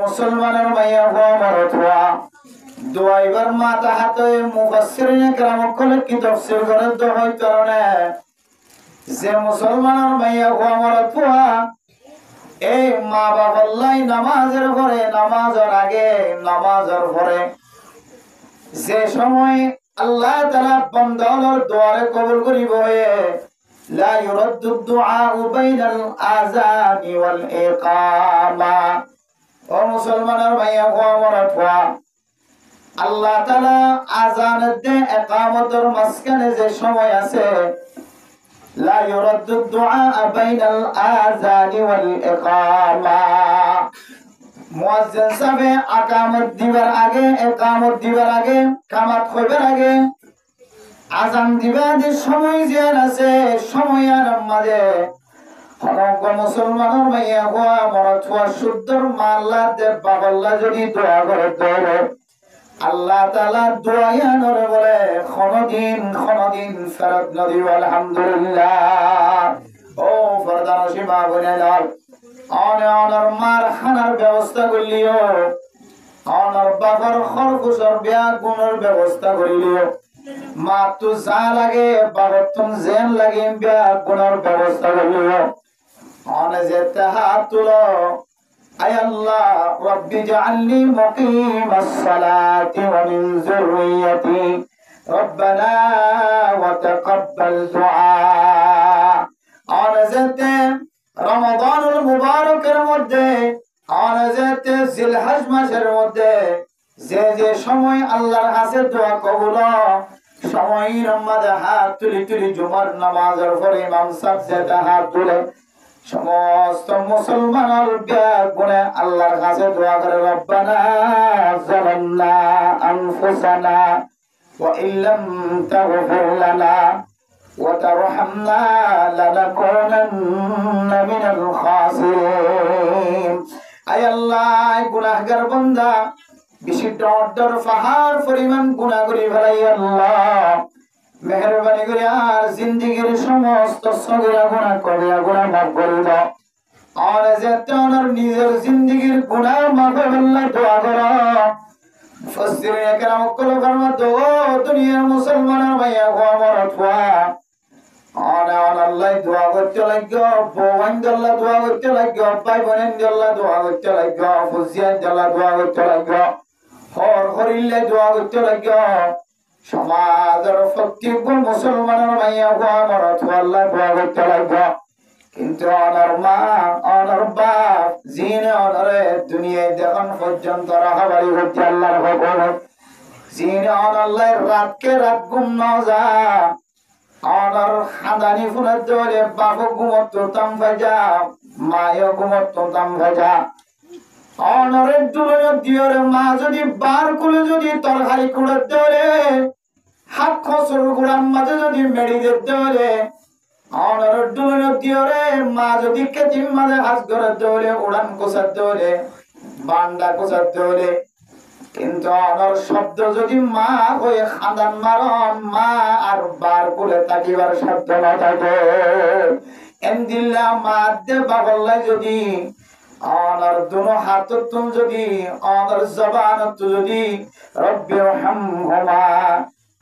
মুসলমানের মাইয়া হওয়া মরত হওয়া দোয়াইবার মাথা হাতে মুফাসসিরিনে কেরাম কলে কি তাফসীর করে দোয়াই কারণে যে মুসলমানের মাইয়া হওয়া মরত হওয়া এই মা বাবাল্লাই নামাজের পরে নামাজের আগে নামাজের পরে যে সময় আল্লাহ তাআলা বান্দার দোয়ারে কবুল করিব লা ইউরাদ্দু দুআ বাইনাল আযানি ওয়াল ইকামা ও মুসলমানের ভাইয়া হওয়া মরত হওয়া আল্লাহ তাআলা আযানের দে ইকামতের মাঝখানে যে সময় আছে লা ইউরাদ্দু দুআ বাইনাল আযানি ওয়াল ইকামা মুয়াজ্জিন সাহেব আকামত দিবার আগে ইকামত দিবার আগে কামাত হইবার আগে আযান দিবার যে সময় যে আছে সময়ের মাঝে হক মুসলমানের মাইয়া হওয়া মরত হওয়া শুদ্ধর মাল্লা দে বাবাল্লা যদি দোয়া করে দেয় আল্লাহ তাআলা দোয়ায়ানোর বলে কোনদিন ফেরত নদী আলহামদুলিল্লাহ ও ফরদান সীমা বনে লাল অনর মার খানার ব্যবস্থা করলিও অনর বাবার খরকুশর বিয়া গুণের ব্যবস্থা করিলিও মা তু যা লাগে বাবার তুম জেন লাগে বিয়া গুণের ব্যবস্থা করলিও অনে যেতে হাত তুলো আয় আল্লাহ রব্বি জাআলনি মুকিমাস সালাতি ওয়া মিন যুররিয়্যাতি রব্বানা ওয়া তাকাব্বাল দুআ অনে যেতে রমাদানুল মুবারকের মধ্যে আর যেতে জিলহজ মাসের মধ্যে যে সময় আল্লাহর কাছে দোয়া কবুল সময়ের মধ্যে হাত তুলি জুমার নামাজের পরে ইমাম সাহেব যেটা হাত তুলে সমস্ত মুসলমানের গুণে আল্লাহর কাছে দোয়া করে রব্বানা যালামনা আনফুসানা ওয়া ইল্লাম তাগফির লানা وترحمنا لنكونن من الخاسرين আয় আল্লাহ গুনাহগার বান্দা বেশি ডর পাহাড় পরিমাণ গুনাহ করি ফেলাই আল্লাহ মেহেরবানি করে আর জিন্দেগীর সমস্ত সগীরা গুনাহ মাফ করে দাও আর যাতে ওনার নিজের জিন্দেগীর গুনাহ মাফ আল্লাহ দোয়া করো মুফাসসিরিনে কেরাম কলে ফরমাতো দুনিয়ার মুসলমানের ভাইয়া হওয়া মরত হওয়া আল্লাহ দোয়া করতে লাগো বোন আল্লাহ দোয়া করতে লাগো ভাই বোন আল্লাহ দোয়া করতে লাগো ফুজিয়ান আল্লাহ দোয়া করতে লাগো হরিল্লে দোয়া করতে লাগো সমাজের প্রত্যেক মুসলমানের মাইয়া হওয়া মরত আল্লাহ দোয়া করতে লাগো কিন্তু অনার মা অনার বাপ জিনে অনারে দুনিয়ায় যখন পর্যন্ত রাখাবাড়ি হচ্ছে আল্লাহর হুকুম জিনে অনাল্লাহ রাতকে রাত ঘুম না যা অনার খানদানি ফুলের দলে বাপ ঘুমত তাম ভাজা মায়ও ঘুমত তাম ভাজা অনারের দুলে দিয়রে মা যদি বার করে যদি তরকারি কুড়ে দেওয়ারে হাত খসর গুড়ার মাঝে যদি মেড়ি দেওয়ারে অনারের দুলে দিয়রে মা যদি কেতিম মাঝে হাত করে দেওয়ারে উড়ান কোষার দেওয়ারে বান্ডা কোষার দেওয়ারে কিন্তু অনর শব্দ যদি মা হয়ে খাদান মারম মা আর বার করে তাকিবার শব্দ না থাকে এমদিল্লা মা দে বাবল্লাই যদি অনর দুনো হাত তুম যদি অনর জবান তু যদি রব্বি রহমহুমা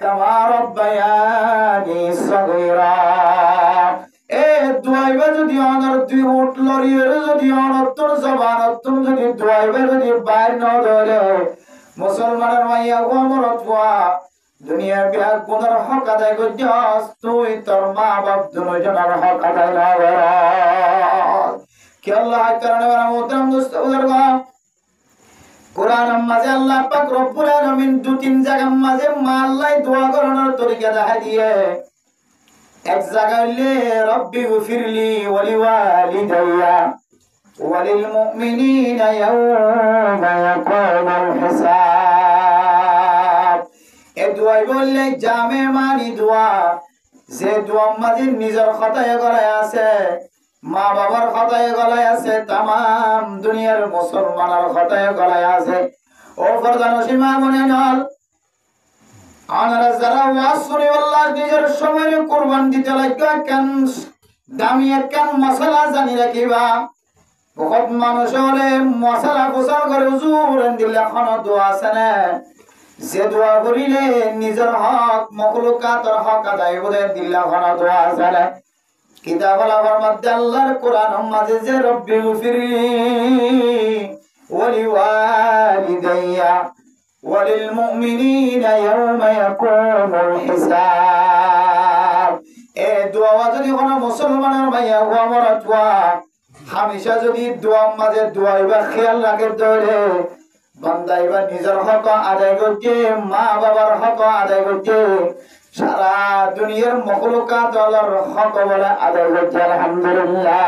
কামা রব্বায়ানি সগীরা এ দুয়াইবা যদি অনর দুই ওট লরিয়ে যদি অনর তোর জবান তুম যদি দুয়াইবা যদি বাইর না ধরে মুসলমানের মাইয়া হওয়া মরত হওয়া দুনিয়ার বিহার গুণের হক আদায় করছস তুই তোর মা বাপ দুজনের হক আদায় না করস কি আল্লাহ কারণে মোহতারাম দোস্ত বুজুর্গ কোরআনের মাঝে আল্লাহ পাক রব্বুল আলামিন দুই তিন জায়গার মাঝে মা আল্লাহ দোয়া করানোর তরিকা দেখা দিয়ে এক জায়গায় হইলে রব্বি গফিরলি ওয়া লিওয়ালিদাইয়া وللمؤمنين يوم يقوم الحساب এদুয়াই বললে জামে মানি দোয়া যে দোয়া মাঝে নিজের খাতায় গলায় আছে মা বাবার খাতায় গলায় আছে तमाम দুনিয়ার মুসলমানের খাতায় গলায় আছে ও ফরদান সীমা মনে নল আনারা যারা ওয়াজ শুনে আল্লাহ নিজের সময় কুরবান দিতে লাগবে কেন দামি কেন মশলা জানি রাখিবা বহুত মানুষ হলে মশলা পোশাক করে হুজুর দিলে কোন দোয়া আছে না যে দোয়া করিলে নিজের হক মখলুকাতের হক আদায় করে দিলে কোন দোয়া আছে না কিতাব আলার মধ্যে আল্লাহর কোরআন মাঝে যে রব্বি গফিরলি ওয়ালি ওয়ালিদাইয়া ওয়ালিল মুমিনিনা ইয়াওমা ইয়াকুমুল হিসাব এ দোয়া যদি কোন মুসলমানের ভাইয়া ওয়া মরাতওয়া হামেশা যদি দোয়া মাঝে দোয়া বা খেয়াল রাখে ধরে বান্দা এবার নিজের হক আদায় করছে মা বাবার হক আদায় করছে সারা দুনিয়ার মখলুকাত আল্লাহর হক বলে আদায় করছে আলহামদুলিল্লাহ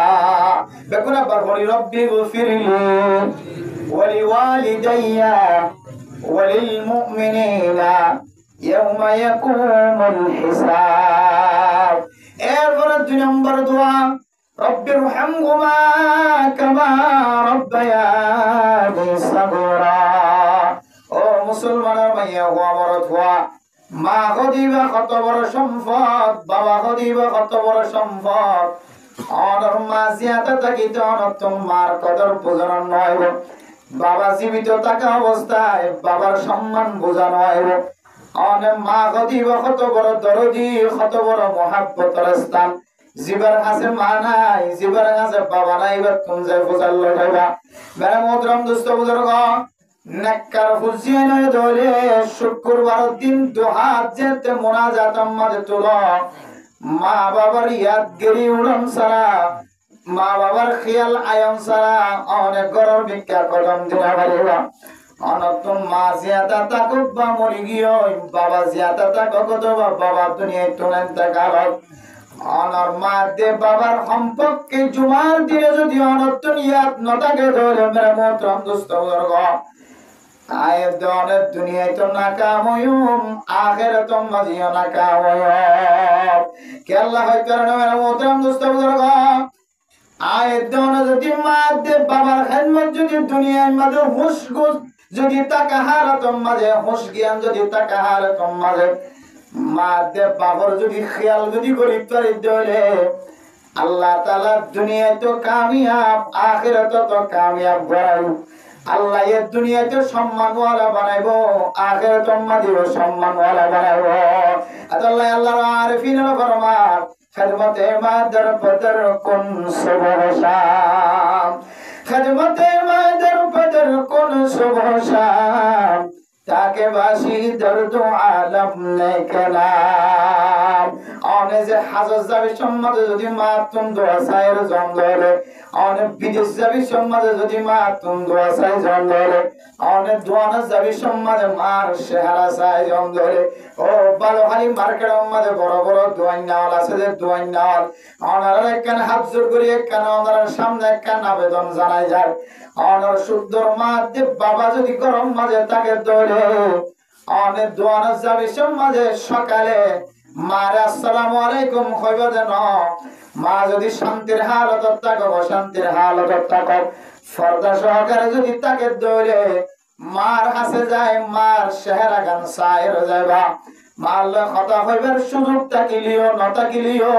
বেকুনা বলি রব্বি গফিরলি ওয়ালি ওয়ালিদাইয়া ওয়ালিল মুমিনিনা ইয়াওমা ইয়াকুমুল হিসাব এরপরে 2 নম্বর দোয়া রব্বির রহমহুমা কামা রব্বায়ানি সাগীরা ও মুসলমানের ভাইয়া ও আমার দোয়া মা গদিবা কত বড় সম্পদ বাবা গদিবা কত বড় সম্পদ অনর মা জিয়াতে থাকিতে অনর তোমার কদর বোঝানো নয় বাবা জীবিত থাকা অবস্থায় বাবার সম্মান বোঝানো হয় অনেক মা গদিবা কত বড় দরদি কত বড় মহাব্বতের স্থান জীবার কাছে মা নাই জীবার কাছে বাবা নাই এবার তুমি যাই বোঝার লড়াইবা বেড়া মোহতরম দোস্ত বুজুর্গ নেককার ফুজিয়ে নয় ধরে শুক্রবার দিন দুহাত যেতে মোনাজাত মাঝে তুলো মা বাবার ইয়াদগিরি উড়ন সারা মা বাবার খেয়াল আয়ন সারা অনেক গরম ভিক্ষা কদম দিনা পারিবা অনতুম মা জিয়াতা তাকুব বা মরি গিয়ে বাবা জিয়াতা তাকুব বাবা দুনিয়ায় তুলেন তাকালক অনর মা দে বাবার সম্পর্কে জুমার দিয়ে যদি অনতুন ইয়াদ নটাকে ধরে মেরে মোহতরম দোস্ত বুজুর্গ আয়ের দনের দুনিয়ায় তো নাকাময়ুম আখিরাতুম মাজিও নাকাময়ুম কে আল্লাহ হয় কারণে মেরে মোহতরম দোস্ত বুজুর্গ আয়ের দনে যদি মা দে বাবার খেদমত যদি দুনিয়ার মাঝে হুশগুজ যদি টাকা হারাতম মাঝে হুশ জ্ঞান যদি টাকা হারাতম মাঝে মা দে বাবার যদি খেয়াল যদি করি পারি দলে আল্লাহ তাআলা দুনিয়ায় তো কামিয়াব আখিরাতে তো কামিয়াব বানাইব আল্লাহ এই দুনিয়াতে সম্মানওয়ালা বানাইবো আখিরাতে মাঝে সম্মানওয়ালা বানাইবো আল্লাহ আল্লাহর আরিফিনের ফরমান খিদমতে মা দর পদর কোন সুবহ শাম খিদমতে মা দর পদর কোন সুবহ শাম তাকে বাসি দর্দ আলম নে কালাম অনে যে হাজার যাবি সম্মাদে যদি মা তুম দোয়া সাইর জঙ্গলে অনে বিদেশ যাবি সম্মাদে যদি মা তুম দোয়া সাই জঙ্গলে অনে দোয়ানা যাবি সম্মাদে মার শেহারা সাই জঙ্গলে ও বালুখালী মার্কেটের মধ্যে বড় বড় দোয়াই নাওয়াল আছে যে দোয়াই নাওয়াল অনার একখান হাত জোর করি একখান ওনার সামনে একখান আবেদন জানাই যায় অনার শুদ্ধর মা দে বাবা যদি গরম মাঝে তাকে দৌড়ে অনেক দোয়ানা যাবি মাঝে সকালে মারে আসসালামু আলাইকুম কইবা দেন মা যদি শান্তির হালত থাকো অশান্তির হালত থাকো ফর্দা সহকারে যদি তাকে দৌড়ে মার কাছে যায় মার চেহারা গান সাইর যাইবা মার কথা কইবার সুযোগ থাকিলিও নথাকিলিও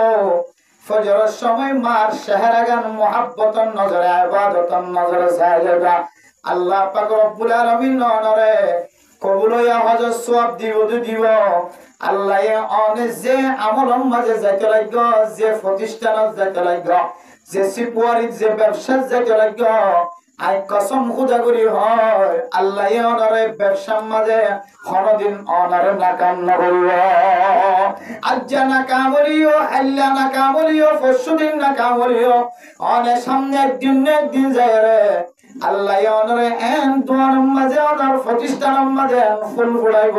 ফজরের সময় মার চেহারা গান মুহাব্বতন নজরে ইবাদতন নজরে চাই যাইবা আল্লাহ পাক রব্বুল আলামিন নরে কবুলয়া হজর সওয়াব দিব আল্লাহ অনে যে আমলম মাঝে যাইতে লাগব যে প্রতিষ্ঠানত যাইতে লাগব যে সিপুয়ারিত যে ব্যবসা যাইতে লাগব আই কসম খুদা করি হয় আল্লাহ অনরে ব্যবসার মাঝে কোনদিন অনরে নাকাম নকরিব আজ নাকাম হলিও আল্লাহ নাকাম হলিও পরশুদিন নাকাম হলিও অনে সামনে একদিন যায় রে আল্লাহ অনরে এন দোয়ার মাঝে অনর প্রতিষ্ঠানের মাঝে ফুল ফুলাইব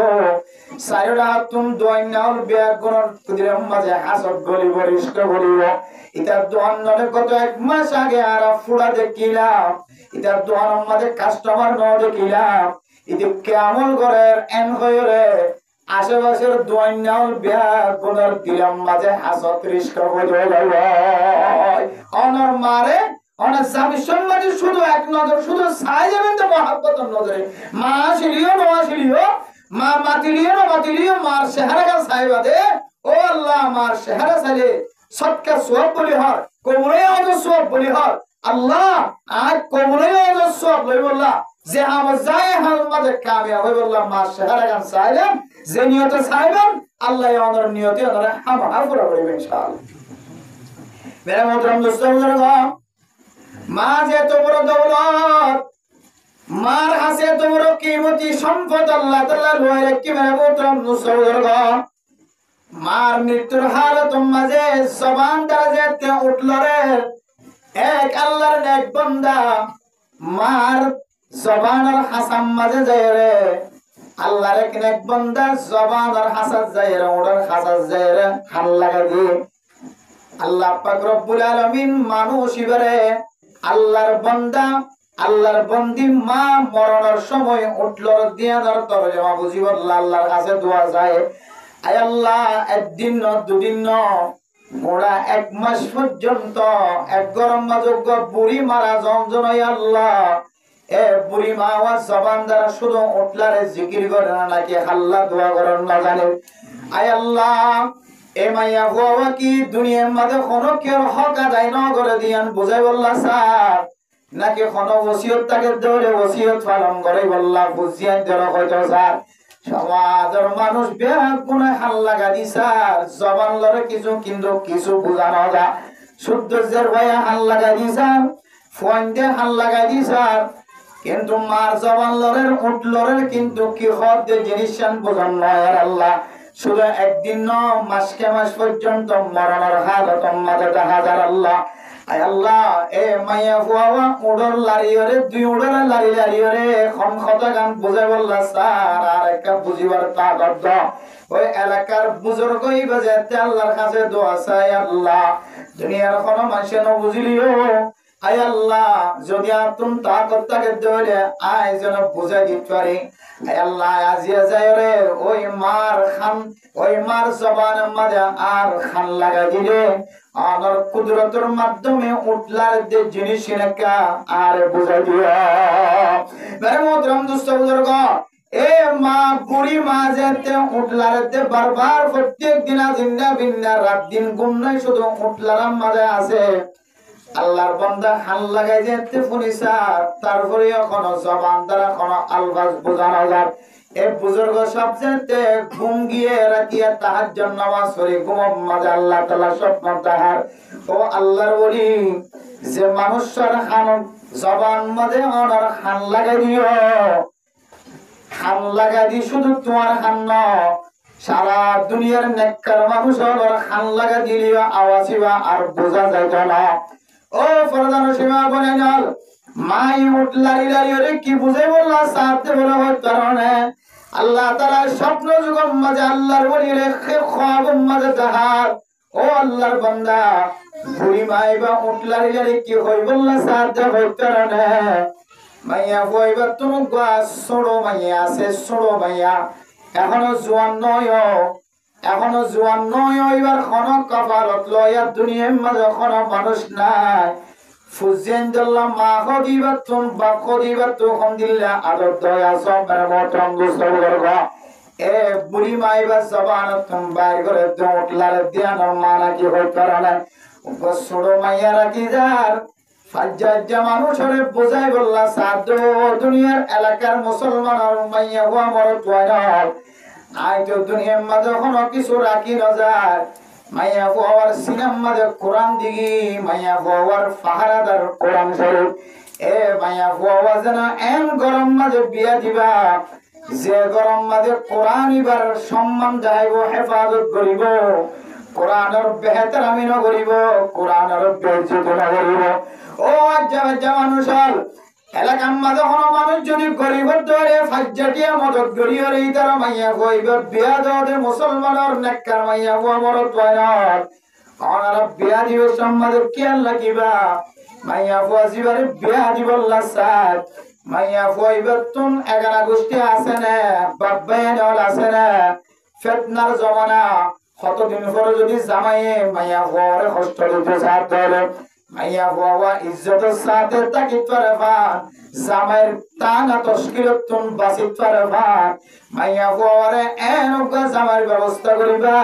সাইরা তুম দোয়াই নাল বিয়া গুণর কুদিরের মাঝে হাসত গলিব রিষ্ট গলিব ইতার দোয়ান নরে গত 1 মাস আগে আর ফুড়া দেখিলাম ইতার দোয়ানের মাঝে কাস্টমার ন দেখিলাম ইতি কেমন করের এন হয়ে আশেপাশের দোয়াই নাল বিয়া গুণর দিলাম মাঝে হাসত রিষ্ট গলিব অনর মারে অনেক স্বামী সম্মানে শুধু এক নজর শুধু ছাই যাবেন তো মহাব্বতের নজরে মা আসিলিও ন আসিলিও মা মাতিলিও ন মাতিলিও মার চেহারা গান চাইবা দে ও আল্লাহ মার চেহারা চাইলে সৎকা সওয়াব বলি হর কবুলে হয়তো সওয়াব বলি হর আল্লাহ আজ কবরে সব লই বললা যে আমার যায় হাল মাঝে কামিয়া হই বললাম মা শেহারা গান চাইলেন যে নিয়তে চাইবেন আল্লাহ ওনার নিয়তে ওনারা হামা পুরা করবে ইনশাআল্লাহ। মেরে মোহতরম দোস্তগণ, মা যে এত বড় দৌলত, মার হাসে এত বড় কিমতি সম্পদ আল্লাহ তাআলা লয় রাখি। মেরে মোহতরম দোস্তগণ, মার মৃত্যুর হালত মাঝে জবান দ্বারা যেতে উঠল রে এক আল্লাহর এক বান্দা, মার জবানের হাসাম মাঝে যায় রে আল্লাহর এক বান্দা জবানের হাসাত যায় রে ওটার হাসাত যায় রে হাল লাগা দিয়ে আল্লাহ পাক রব্বুল আলামিন মানুষ ইবারে আল্লাহর বান্দা আল্লাহর বন্দি মা মরণের সময় উঠল দিয়ার তরজমা বুঝিব আল্লাহর কাছে দোয়া যায়, আয় আল্লাহ একদিন ন দুদিন ন গোড়া এক মাস পর্যন্ত এক গরম যোগ্য বুড়ি মারা জমজন আল্লাহ এ বুড়ি মা ওয়াজ জবান দ্বারা শুধু উঠলারে জিকির করে না নাকি আল্লাহ দোয়া করেন না জানে। আয় আল্লাহ এ মাইয়া হওয়া কি দুনিয়ার মাঝে কোনো কেউ হক আদায় ন করে দিয়ান বুঝাই বললা স্যার নাকি কোনো ওসিয়ত তাকে দৌড়ে ওসিয়ত পালন করে বললা বুঝিয়ান দেওয়া হয়তো স্যার সমাজের মানুষ ব্যাগ গুনে হাল লাগা দিছার জবান লড়ে কিছু কিন্তু কিছু বুঝানো যা শুদ্ধের ভাইয়া হাল লাগা দিছার ফোনদের হাল লাগা দিছার কিন্তু মার জবান লড়ের উঠ লড়ের কিন্তু কি হদ জিনিস বোঝান নয় আল্লাহ শুধু একদিন ন মাসকে মাস পর্যন্ত মরণের হালত মাঝে দেখা যায় আল্লাহ। আয় আল্লাহ এ মাইয়া হুয়া উড়র লারিয়রে দুই উড়র লারিয়রে খন কথা গান বুঝাই বললা স্যার আর একটা বুঝিবার তাগত ওই এলাকার বুজুর্গই বাজেতে আল্লাহর কাছে দোয়া চাই আল্লাহ দুনিয়ার কোনো মানুষে ন বুঝিলিও আয় আল্লাহ যদি আতুন তাকত তাকে দৌড়ে আয় যেন বুঝাই দিতে পারি। আয় আল্লাহ আজিয়া যায় রে ওই মার জবানের মাঝে আর খান লাগা দিলে আমার কুদরতের মাধ্যমে উঠলার যে জিনিস এনেকা আর বুঝাই দিও। মেরে মোহতরম দোস্ত বুজুর্গ, এ মা বুড়ি মা যেতে উঠলার দে বারবার প্রত্যেক দিন জিন্দা বিন্দা রাত দিন গুণ নাই শুধু উঠলার মাঝে আছে আল্লাহর বান্দা হাল লাগাই যেতে ফুনিসা তারপরে কোনো জবান দ্বারা কোনো আলফাজ বোঝানো যায় এ বুজুর্গ সব যেতে ঘুম গিয়ে রাখিয়া তাহাজ্জুদ নামাজ পড়ে ঘুম মাঝে আল্লাহ তাআলা স্বপ্ন তাহার ও আল্লাহর ওলি যে মানুষের হান জবান মাঝে ওনার হাল লাগাই দিও হাল লাগাই দি শুধু তোমার হান ন সারা দুনিয়ার নেককার মানুষ ওনার হাল লাগাই দিলিও আওয়াজিবা আর বোঝা যাইত না। ও ফরদান সীমা বনেনাল মাই উঠলারি লারিরে কি বুঝাই বললা সাথে বলা হয় কারণে আল্লাহ তাআলা স্বপ্ন যুগম মাঝে আল্লাহর ওলি রেখে খাবম মাঝে তাহার ও আল্লাহর বান্দা বুড়ি মাইবা উঠলারি লারি কি হই বললা সাথে হয় কারণে মাইয়া হইবা তুমি গাছ ছোড়ো মাইয়া আছে ছোড়ো মাইয়া এখনো জোয়ান নয় এবার কোন কপালত লয়া দুনিয়ার মাঝে কোনো মানুষ নাই ফুজেন দিল্লা মা খদিবা তুম বা খদিবা তুম দিল্লা আদর দয়া সবের মতরম দুস্তবর্গ এ বুড়ি মাইবা জবান তুম বাইর করে উঠলার দিয়ানোর মানা কি হই কারণে ছোট মাইয়া রাখি যার ফাজ্জা মানুষরে বোঝাই বললা সাধু দুনিয়ার এলাকার মুসলমান আর মাইয়া হুয়া মরত হয় না আই তো দুনিয়ার মাঝে কোনো কিছু রাখি না যায় মাইয়া হুয়ার সিনেম মাঝে কোরআন দিগি মাইয়া হুয়ার পাহারাদার কোরআন শরীফ এ মাইয়া হুয়া যেন এন গরম মাঝে বিয়া দিবা যে গরম মাঝে কোরআন এবার সম্মান যাইব হেফাজত করিব কোরআনের বেহতরামি না করিব কোরআনের বেইজ্জতি না করিব। ও আজ্জা মানুষ এলাকার মাঝে কোনো মানুষ যদি গরিবের দরে ফাজ্জাটিয়া মদত গরিবের এই তারা মাইয়া কইব বিয়া দে মুসলমানের নেককার মাইয়া হুয়া মরত হয় না ওনারা বিয়া দিবে সম্মাদে খেয়াল রাখিবা মাইয়া হুয়া জিবারে বিয়া দিবল্লা সাথ মাইয়া হুয়া তুম এগারা গোষ্ঠী আছে না বাব্বায়ন আছে না ফেতনার জমানা কতদিন পরে যদি জামাইয়ে মাইয়া হুয়ারে কষ্ট দিতে সাথ হলে মাইয়া হুয়া ইজ্জতের সাথে তাকিত পারে ভান জামাইয়ের টানা তস্কিরতুন বাসিত পারে ভান মাইয়া হুয়ারে এনকা জামাইয়ের ব্যবস্থা করিবা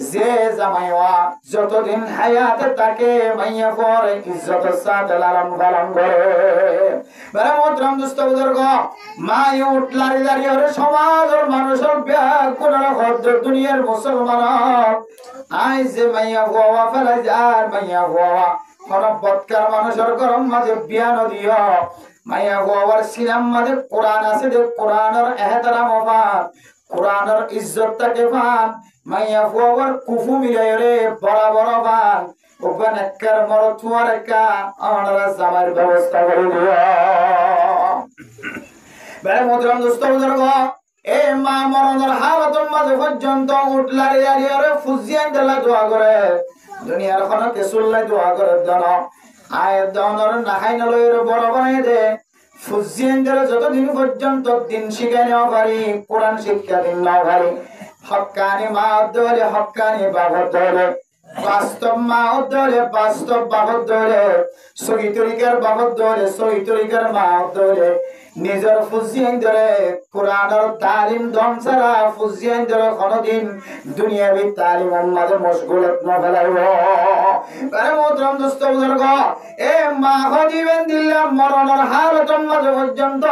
যে জামাইওয়া যতদিন হায়াতে থাকে মাইয়া পরে ইজ্জতের সাথে লালন পালন করে। মেরা মোহতরম দোস্ত বুজুর্গ, মাই উঠলারি দাঁড়িয়ে সমাজের মানুষের ব্যাকুল হদ্দ দুনিয়ার মুসলমান আই যে মাইয়া হওয়া ফেলা যায় মাইয়া হওয়া কোন বৎকার মানুষের গরম মাঝে বিয়া নদিও মাইয়া হওয়ার সিনাম মাঝে কোরআন আছে যে কোরআনের এহতারাম পান, কোরআনের ইজ্জতটাকে পান। মাইয়া হওয়ার কুফু মিলাই রে বড় বড় পান। ওখানে একার মর তুয়ার একা আমরা জামার ব্যবস্থা করে দিও। বেড়ে মোহতরম দোস্ত বুজুর্গ, এই মা মরণের হালতের মাঝে পর্যন্ত উঠলারি দাঁড়িয়ে রে ফুজিয়ান দেলা দোয়া করে দুনিয়ার কোনো কেসুল্লাই দোয়া করে দেন আয়ের দনর নাহাই নলই বড় বানাই দে ফুজিয়ান দেলা যতদিন পর্যন্ত দিন শিখাই নেওয়া পারি, কোরআন শিক্ষা দিন নেওয়া পারি। হক্কানি মা হলে হক্কানি বাবা হলে, বাস্তব মা হলে বাস্তব বাবা হলে, সহি তরিকার বাবা হলে সহি তরিকার মা হলে নিজের ফুজিয়ান ধরে কোরআনের তালিম দম ছাড়া ফুজিয়ান ধরে কোনদিন দুনিয়াবি তালিম আমাদের মশগুলত না ফেলাইব। আরে মোহতরম দোস্ত বুজুর্গ, এ মা হদিবেন দিল্লা মরণের হালতের মাঝে পর্যন্ত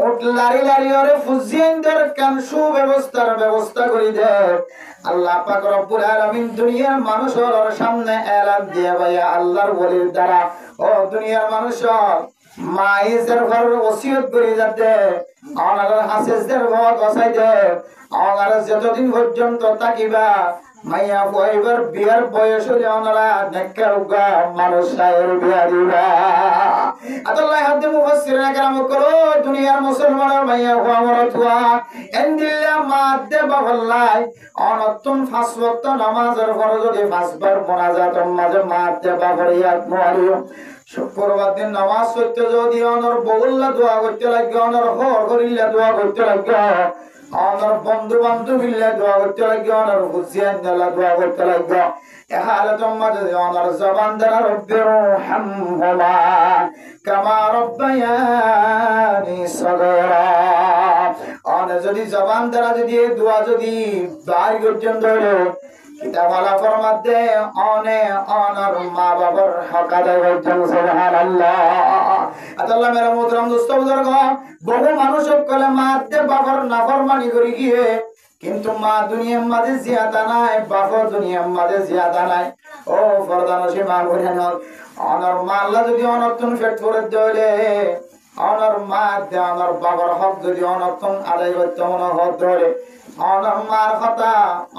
উঠলারি লারি ওরে ফুজিয়ান ধরে কান সুব্যবস্থার ব্যবস্থা করে দে। আল্লাহ পাক রব্বুল আলামিন দুনিয়ার মানুষের সামনে এলান দিয়ে ভাইয়া আল্লাহর ওলির দ্বারা ও দুনিয়ার মানুষ মাইজের ঘরের ওসিয়ত করে যাতে আমাদের হাসেজদের ভয় বসাই দে। আমার যতদিন পর্যন্ত তাকিবা মাইয়া বইবার বিয়ার বয়স হলে ওনারা নেককার উগা মানুষ সাহের বিয়া দিবা। আল্লাহ হাতে মুফাসসিরিন کرام করো দুনিয়ার মুসলমানের মাইয়া হওয়া মরতুয়া এন্দিল্লা মাদে বাবাল্লাই অনতুন পাঁচ ওয়াক্ত নামাজের ফরজ যদি পাঁচবার মোনাজাতের মাঝে মাদে বাবরিয়াত মুআলিম শুক্রবার দিন নামাজ পড়তে যদি অনর বগুল্লা দোয়া করতে লাগে, অনর হর করিল্লা দোয়া করতে লাগে, অনর বন্ধু বান্ধবিল্লা দোয়া করতে লাগে, অনর হুসিয়ান দাল্লা দোয়া করতে লাগে। এহালাতুম মাঝে অনর জবান দ্বারা রব্বিরহামহুমা কামা রব্বায়ানি সগীরা অন যদি জবান দ্বারা যদি দোয়া যদি বাড়ি পর্যন্ত হলো কিতাবালা ফরমাতে অনে অনর মা বাবার হক আদায় করছেন। সুবহানাল্লাহ। আল্লাহ মেরা মোহতরম দোস্ত বুজুর্গ, বহু মানুষ কলে মাতে বাবার নাফরমানি করে গিয়ে কিন্তু মা দুনিয়ার মাঝে জিয়াদা নাই, বাবা দুনিয়ার মাঝে জিয়াদা নাই। ও ফরদানসী মা বলেন অনর মা আল্লাহ যদি অনর্থন পেট করে দিলে অনর মা দে অনর বাবার হক যদি অনর্থন আদায় করতে মনে হক ধরে অনর মার কথা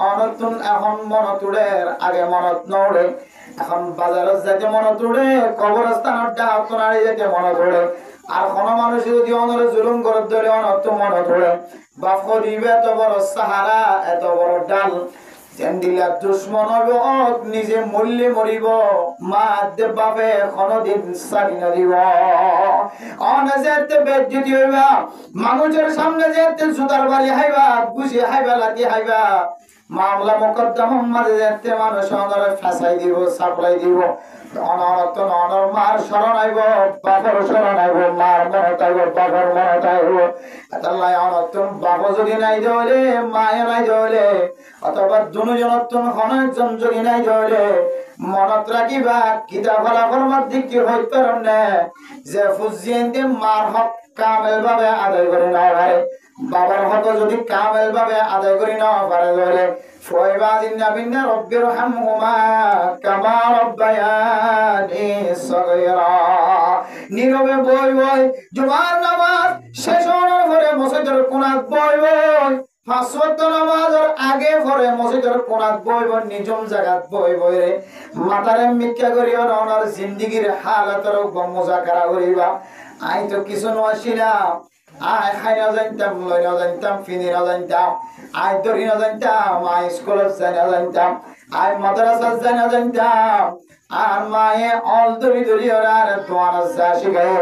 অনর্থন এখন মনত উড়ে আগে মনত নড়ে, এখন বাজারে যেতে মনত উড়ে, কবরস্থানের ডাক্তারি যেতে মনত উড়ে। আর কোন মানুষ যদি অনরে জুলুম করে ধরে অনর্থ মনত উড়ে বাপ দিবে এত বড় সাহারা এত বড় ডাল দিলা দুশ্মন হবে নিজে মরলে মরিব মা দে বাপে কোনদিন সারি না দিব। অনেতে বেজ্জতি হইবা মানুষের সামনে যেতে সুতার বাড়ি হাইবা বুঝি হাইবা লাঠি হাইবা মামলা মোকদ্দমা মাঝে যেতে মানুষ অনরে ফাঁসাই দিব সাপ্লাই দিব। অনরতন অনর মার শরণ আইব বাপর শরণ আইব মার মনত আইব বাপর মনত আইব। আল্লাহ অনরতন বাপ যদি নাই ধরে মায়ে নাই ধরে অথবা দুজনতন অনেকজন যদি নাই ধরে মনত রাখিবা কিতা ফলাফল দিক হইতে পারে যে ফুজিয়েন্টে মার হক কামেল ভাবে আদায় করে না পারে, বাবার হক যদি কামেল ভাবে আদায় করে না পারে ধরে ফয়বাজিন নাবিনা রব্বিরহামহুমা কামা রব্বায়ানি সগীরা। নীরবে বই বই জুমার নামাজ শেষ হওয়ার পরে মসজিদের কোণাত বই বই, পাঁচ ওয়াক্ত নামাজের আগে পরে মসজিদের কোণাত বই বই, নিজম জায়গাত বই বই রে মাথারে মিথ্যা করিও না ওনার জিন্দিগির হালাতের মুজাকারা করিবা। আই তো কিছু নছিলাম, আই খাই না জানতাম লই না জানতাম ফিনি না জানতাম, আই দড়ি না জানতাম, আই স্কুলত যাই না জানতাম, আই মাদ্রাসা যাই না জানতাম। আর মায়ে অল দড়ি দড়ি আর তোমার যা শিখায়,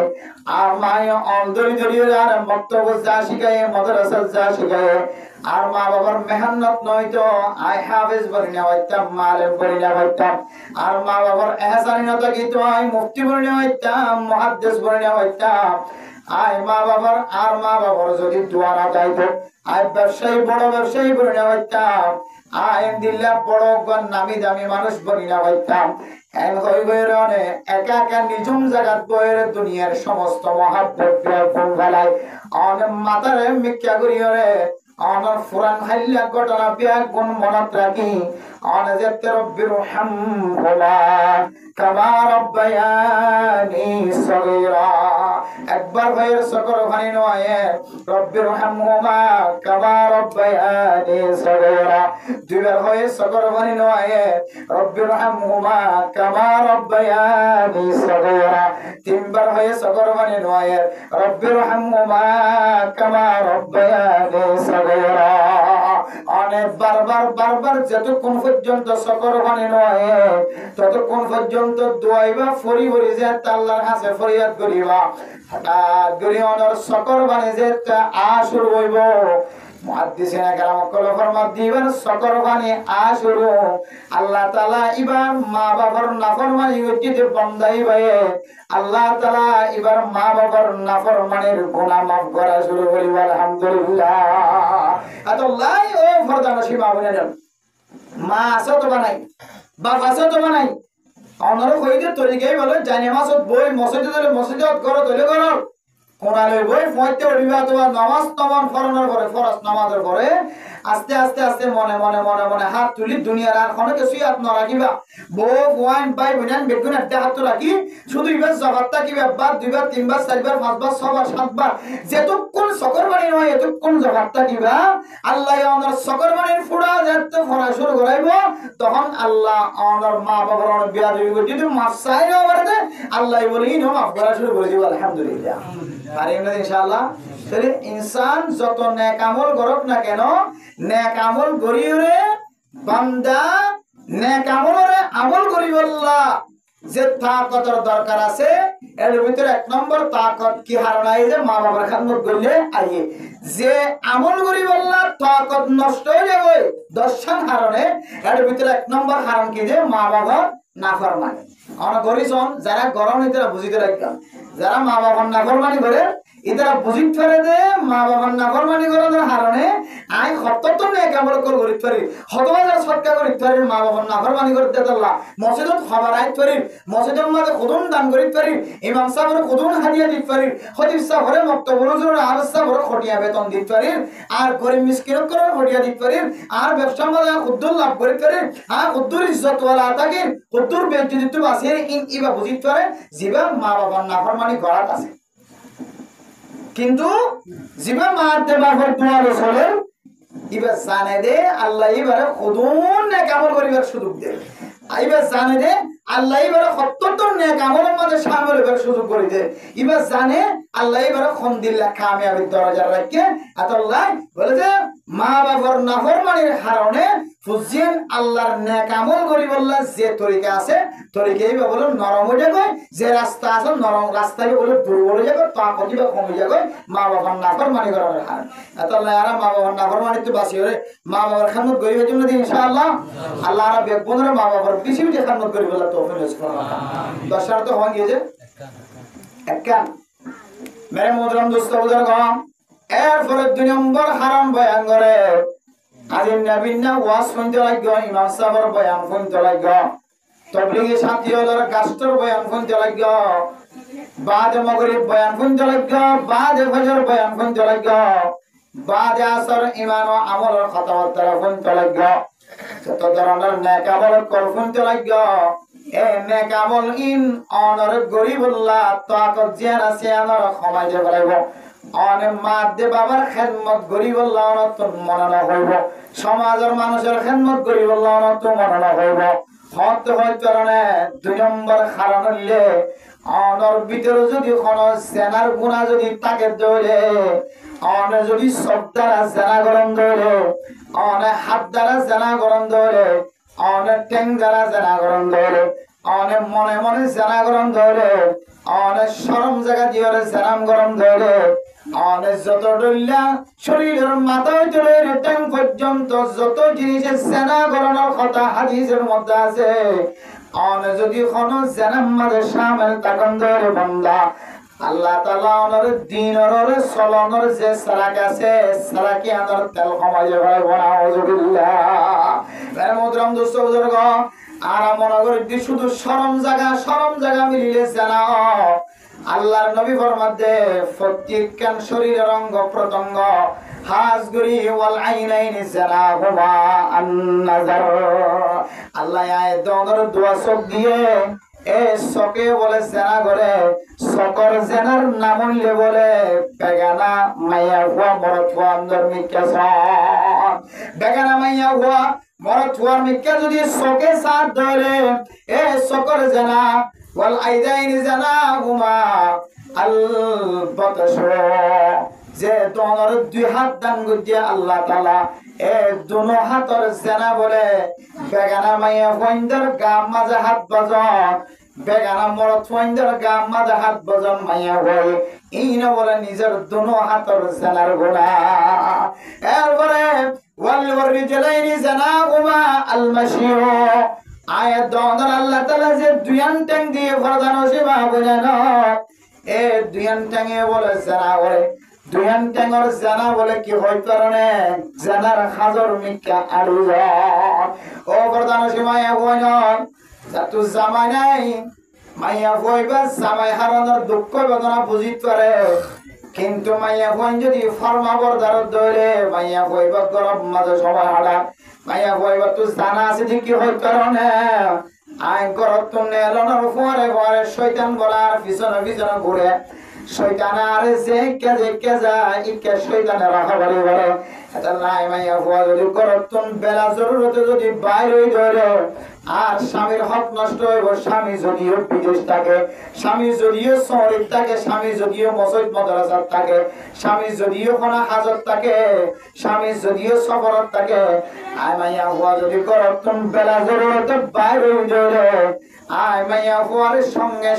আর মায়ে অল দড়ি দড়ি আর বক্তব্য যা শিখায় মাদ্রাসা যা শিখায়। আর মা বাবার মেহনত নয়তো আই হাফেজ বলি না হইতাম, মালেম বলি না হইতাম। আর মা বাবার এহসানি না থাকিতো আই মুফতি বলি না হইতাম, মুহাদ্দিস বলি না হইতাম। আই মা বাবার আর মা বাবার যদি দোয়া না চাইতো আই ব্যবসায়ী বড় ব্যবসায়ী বলি না হইতাম। আইন দিল্লা বড় নামি দামি মানুষ বনি না হইতাম এন হই গইরনে একা একা নিজুম জায়গাত বইরে দুনিয়ার সমস্ত মহাব্বত ফুল ফেলায় অন মাতারে মিক্কা করিয়রে অনর ফুরান হাইল্লা ঘটনা বিয়া গুণ মনত রাখি অন যেতে রব্বির হামহুমা কামা রব্বায়ানি সগীরা একবার ভাইয়ের সকর ভানি নয় রব্বির হামহুমা কামা রব্বায়ানি সগীরা দুইবার হয়ে সকর ভানি নয় রব্বির হামহুমা কামা রব্বায়ানি সগীরা তিনবার হয়ে সকর ভানি নয় রব্বির হামহুমা কামা রব্বায়ানি সগীরা অনেক বারবার যতক্ষণ পর্যন্ত সকর ভানি নয় ততক্ষণ পর্যন্ত দোয়াইবা ফরি ফরি যে আল্লাহর কাছে ফরিয়াদ করিবা হঠাৎ করে অনর সকর ভানি যে আসুর হইব মুহাদ্দিসিনে কেরাম কল ফরমাত দিবেন সকর ভানি আসুর আল্লাহ তাআলা ইবার মা বাবার নাফরমানি গজিতে বন্দাই ভাই আল্লাহ তাআলা ইবার মা বাবার নাফরমানির গুনাহ মাফ করা শুরু করিব আলহামদুলিল্লাহ আল্লাহ ও ফরদা নসিবা বলেন মা আছে তো বানাই বাপ আছে তো বানাই অনর কইতে তরিকাই বলে জানি মাসত বই মসজিদে করো তলে করো কোনালে বই ফয়তে উঠিবা তো নামাজ তমান ফরনের পরে ফরজ নামাজের পরে আস্তে আস্তে আস্তে মনে মনে মনে মনে হাত তুলি দুনিয়ার আর কোনো কিছুই হাত না রাখিবা বউ ওয়াইন বাই বুনান বেগুন একটা হাত রাখি শুধু ইবার জবাবটা কি বার দুইবার তিনবার চারবার পাঁচবার ছবার সাতবার যেতক্ষণ সকর বাণী নয় এতক্ষণ জবাবটা কিবা আল্লাহ আমার সকর বাণীর ফুড়া যেতে ফরা শুরু করাইব তখন আল্লাহ আমার মা বাবার অনেক বিয়া দেবী যদি মাফ চাই না পারে আল্লাহ বলি নো মাফ করা শুরু করে দিব আলহামদুলিল্লাহ আর এমনি ইনশাআল্লাহ তাহলে ইনসান যত নেক আমল করুক না কেন নেক আমল করিওরে বান্দা নেক আমলরে আমল করি বললা যে তাকতের দরকার আছে এর ভিতরে এক নম্বর তাকত কি হারানাই যে মা বাবার খেদমত করলে আইয়ে যে আমল করি বললা তাকত নষ্ট হয়ে যাবে দর্শন হারণে এর ভিতরে এক নম্বর হারণ কি যে মা বাবার নাফরমানি আমরা গরিজন যারা গরম এরা বুঝিতে রাখতাম যারা মা বাবার নাফরমানি করে এরা বুঝিতে পারে যে মা বাবার নাফরমানি করার কারণে আই হত্যত নেক আমল করি পারি হতবাজার সৎকার করি পারি মা বাবার নাফরমানি করতে আল্লাহ মসজিদত খবর আইতে পারি মসজিদের মাঝে খুদুন দান করিতে পারি ইমাম সাহেবের খুদুন হাদিয়া দিতে পারি খতিব সাহেবের মক্তব হুজুর আর সাহেবের খটিয়া বেতন দিতে পারি আর গরিব মিসকিন করে খটিয়া দিতে পারি আর ব্যবসা মাঝে খুদ্দুর লাভ করিতে পারি আর খুদ্দুর ইজ্জত ওয়ালা থাকে খুদ্দুর বেজ্জতি দিতে বাসে ইবা বুঝিতে পারে জিবা মা বাবার নাফরমানি করাত আছে কিন্তু জিবা মারতে বাবার দোয়া রসুলের ইবা জানে দে আল্লাহ ইবারে খুদুন নেক আমল করিবার সুযোগ দে আইবা জানে দে আল্লাহ ইবারে ৭০ নেক আমলের মধ্যে শামিল হইবার সুযোগ করে দে ইবা জানে আল্লাহ ইবারে খন্দিল্লাহ কামিয়াবির দরজা রাখে আল্লাহ বলে যে মা বাবার নাফরমানির কারণে ফুজিন আল্লাহর নেক আমল করি বললা যে তরিকা আছে তরিকাই বলে নরম হয়ে যাবে যে রাস্তা আছে নরম রাস্তায় বলে দুর্বল হয়ে যাবে তাকতি বা কমে যাবে মা বাবার নাফরমানি করার কারণে আল্লাহ আর মা বাবার নাফরমানি তো বাসি হরে মা বাবার খেদমত করিবার জন্য ইনশাআল্লাহ আল্লাহ আর বেগুনের মা বাবার বেশি বেশি খেদমত করি বলে তৌফিক নসিব করুন দশটা তো হয়ে গিয়েছে একখান মেরে মোহতরম দোস্ত বুজুর্গণ এরপরে ২ নম্বর হারাম বয়ান করে আজিম নবীনা ওয়াজ শুনতে লাগো ইমাম সাহেবের বয়ান শুনতে লাগো তবলিগি সাথীদের গাস্টর বয়ান শুনতে লাগো বাদে মাগরিব বয়ান শুনতে লাগো বাদে ফজর বয়ান শুনতে লাগো বাদে আসর ঈমান ও আমলের কথাবার্তা শুনতে লাগো যত ধরনের নেক আমল কর শুনতে লাগো এ নেক আমল ইন অনর গরিবুল্লাহ তাকত জিয়ান আছে আমার ক্ষমা যে বলাইব অনেক মাদে বাবার খেদমত গরিবুল্লাহ অনত মনে না হইব সমাজের মানুষের খেদমত গরিবুল্লাহ অনত মনে না হইব হতে হয় কারণে ২ নম্বর কারণ হইলে অনর ভিতরে যদি কোন সেনার গুণা যদি তাকে ধরে অনে যদি সব দ্বারা জেনা গরম ধরে অনে হাত দ্বারা জেনা গরম ধরে অনেক ট্যাং দ্বারা জেনা গরম ধরে অনেক মনে মনে জেনা গরম ধরে অনেক সরম জায়গা দিয়ে জেনাম গরম ধরে অনেক যত ডল্লা শরীরের মাথা হইতে ট্যাং পর্যন্ত যত জিনিসের জেনা গরমের কথা হাদিসের মধ্যে আছে অনেক যদি কোনো জেনাম মাঝে সামেল তখন ধরে বন্ধা আল্লাহ তাআলা ওনার দিনের চলনের যে সারাক আছে সারাকি আনার তেল কমাইয়ে ভাই নাউজুবিল্লাহ। এর মুদ্রাম দোস্ত বুজুর্গ আর মনে করি শুধু শরম জায়গা মিলিয়েছে না। আল্লাহর নবী ফরমাতে প্রত্যেক শরীরের অঙ্গ প্রত্যঙ্গ হাজগুরি ওয়াল আইনাইনি জানাহুমা আন নাযার। আল্লাহ আয়াত দনের দোয়া চোখ দিয়ে এ চোখে বলে জেনা করে চোখের জেনার নাম হইলে বলে বেগানা মাইয়া হুয়া মরত হুয়া আন্দর মিক্কাছন। বেগানা মাইয়া হুয়া মরত হুয়ার মিক্কা যদি চোখে সাথ ধরে এ চোখের জেনা ওয়াল আইনাইনি জানাহুমা আল বাতাশ। যে দনের দুই হাত দান দিয়ে আল্লাহ তাআলা এ দুনো হাতের জেনা বলে বেগানা মাইয়া ফইন্দার গাম মাঝে হাত বাজন বেগানা মরত ফইন্দার গাম মাঝে হাত বাজন মাইয়া হই ইনা বলে নিজের দুনো হাতের জেনার গুনাহ। এরপরে ওয়াল রিজলাইনি জানাহুমা আল মাশিউ। আয়াত দনের আল্লাহ তাআলা যে দুইয়ান ট্যাং দিয়ে ফরদান ওসিবা বুঝানো এ দুইয়ান ট্যাঙে বলে জেনা করে দুইয়ান ট্যাঙর জানা বলে কি হয় কারণে জানার হাজর মিক্কা আড়ু ও প্রধান মাইয়া বইন যাতু জামাই নাই মাইয়া বইবা জামাই হারানোর দুঃখ বেদনা বুঝিত পারে। কিন্তু মাইয়া বইন যদি ফরমা বরদার ধরে মাইয়া বইবা গরম মাঝে সময় হারা মাইয়া বইবা তুই জানা আছে যে কি হয় কারণে আই গরত তুমি এলনের পরে শয়তান বলার পিছনে ঘুরে শয়তান আর যে কে যায় ইকে শয়তানের রাখাবাড়ি বলে এটা নাই মাইয়া হুয়া যদি করতুন বেলা জরুরতে যদি বাইরে ধরে আর স্বামীর হক নষ্ট হইব। স্বামী যদিও বিদেশ থাকে স্বামী যদিও শহরে থাকে স্বামী যদিও মসজিদ মাদ্রাসাত থাকে স্বামী যদিও কোনো হাজত থাকে স্বামী যদিও সফরত থাকে আই মাইয়া হুয়া যদি করতুন বেলা জরুরতে বাইরে ধরে আই মাইয়া হুয়ার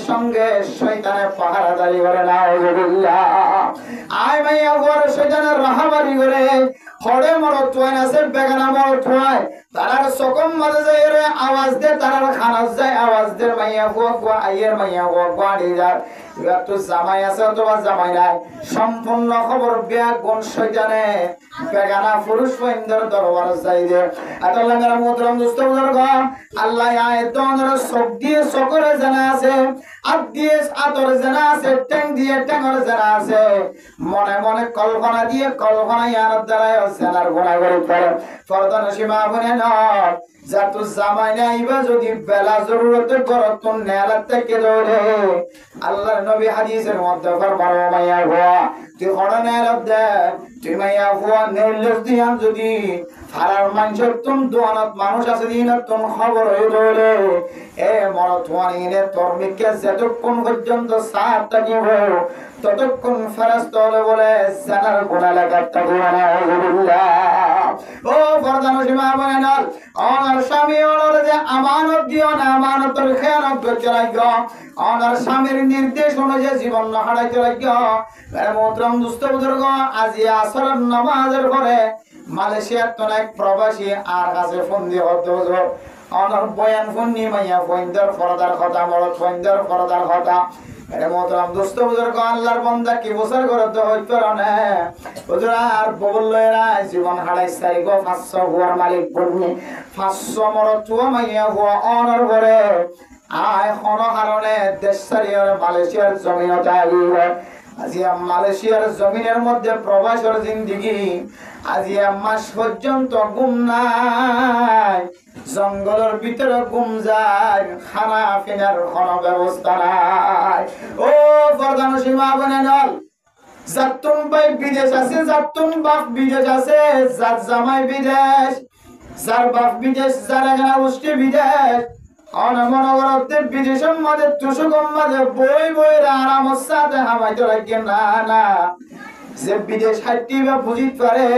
সঙ্গে শয়তানে পাহারাদারি করে নাউজুবিল্লাহ। আই মাইয়া হুয়ার শয়তানের রাহাবারি করে হড়ে মরত হয় না সে বেগানা মরত হয় তারার সকম মাঝে যায় রে আওয়াজ দে তারার খানাস যায় আওয়াজ দে মাইয়া হুয়া আইয়ের মাইয়া হুয়া ডিজার এবার তো জামাই আছে অথবা জামাই নাই সম্পূর্ণ খবর বিয়া কোন শয়তানে বেগানা পুরুষ বন্ধের দরবার যাই দে এত লাগা মুদ্রাম দুষ্ট বুজুর্গ আল্লাহ আয়াত দনের চোখ দিয়ে চোখের জানা আছে আত দিয়ে আতর জানা আছে ট্যাং দিয়ে ট্যাঙর জানা আছে মনে মনে কল্পনা দিয়ে কল্পনা ইয়ার দ্বারা জানার গুণা করে পড়ে ফরদান সীমা বনে না যাতু জামাই নাইবা যদি বেলা জরুরতে করতুন নেলাত থেকে ধরে আল্লাহর নবী হাদিসের মধ্যে ফরমান মাইয়া হুয়া তুই হড়া নেলাত দে তুই মাইয়া হুয়া নেলস দিয়াম যদি ফারার মানুষের তুম দোয়ানত মানুষ আছে দিন তুম খবর হয়ে ধরে এ মরত ওয়ানিনে তোর মিকে যতক্ষণ পর্যন্ত সাত থাকিব ততক্ষণ ফেরেশতা বলে জানার গুনাহ লাগাত থাকিব না ও ফরদান সীমা বনে না অনার স্বামী ওর যে আমানত দিও না আমানতের খেয়ানত করতে লাগো অনার স্বামীর নির্দেশ অনুযায়ী জীবন না হারাইতে লাগো। মোহতরম দুস্থ বুজুর্গ আজি আসরের নামাজের পরে মালয়েশিয়ার তো এক প্রবাসী আর কাছে ফোন দিয়ে হতো অনার বয়ান ফোন নিয়ে মাইয়া ফোনদার ফরদার কথা মরত ফোনদার ফরদার কথা। মোহতরম দুস্থ বুজুর্গ আল্লাহর বান্দা কি বছর করতে হইতো না হুজুর আর বললেরা জীবন হারাই সারি গো 500 হুয়ার মালিক বলনি 500 মরত হুয়া মাইয়া হুয়া অনার ঘরে আয় কোন কারণে দেশ সারিয়ার মালয়েশিয়ার জমিনতে আগিয়ে আজি মালয়েশিয়ার জমিনের মধ্যে প্রবাসের জিন্দেগি আজি মাস পর্যন্ত ঘুম নাই জঙ্গলের ভিতরে ঘুম যায় খানা পিনার কোনো ব্যবস্থা নাই। ও প্রধান সীমা বনে নল যাতুন ভাই বিদেশ আছে যাতুন বাপ বিদেশ আছে যার জামাই বিদেশ যার বাপ বিদেশ যার এখানে উষ্টি বিদেশ অনমনগরতে বিদেশের মাঝে তুষকম মাঝে বই আরামত সাথে হামাইতে লাগে না যে বিদেশ হাইটিবা বুঝিত পারে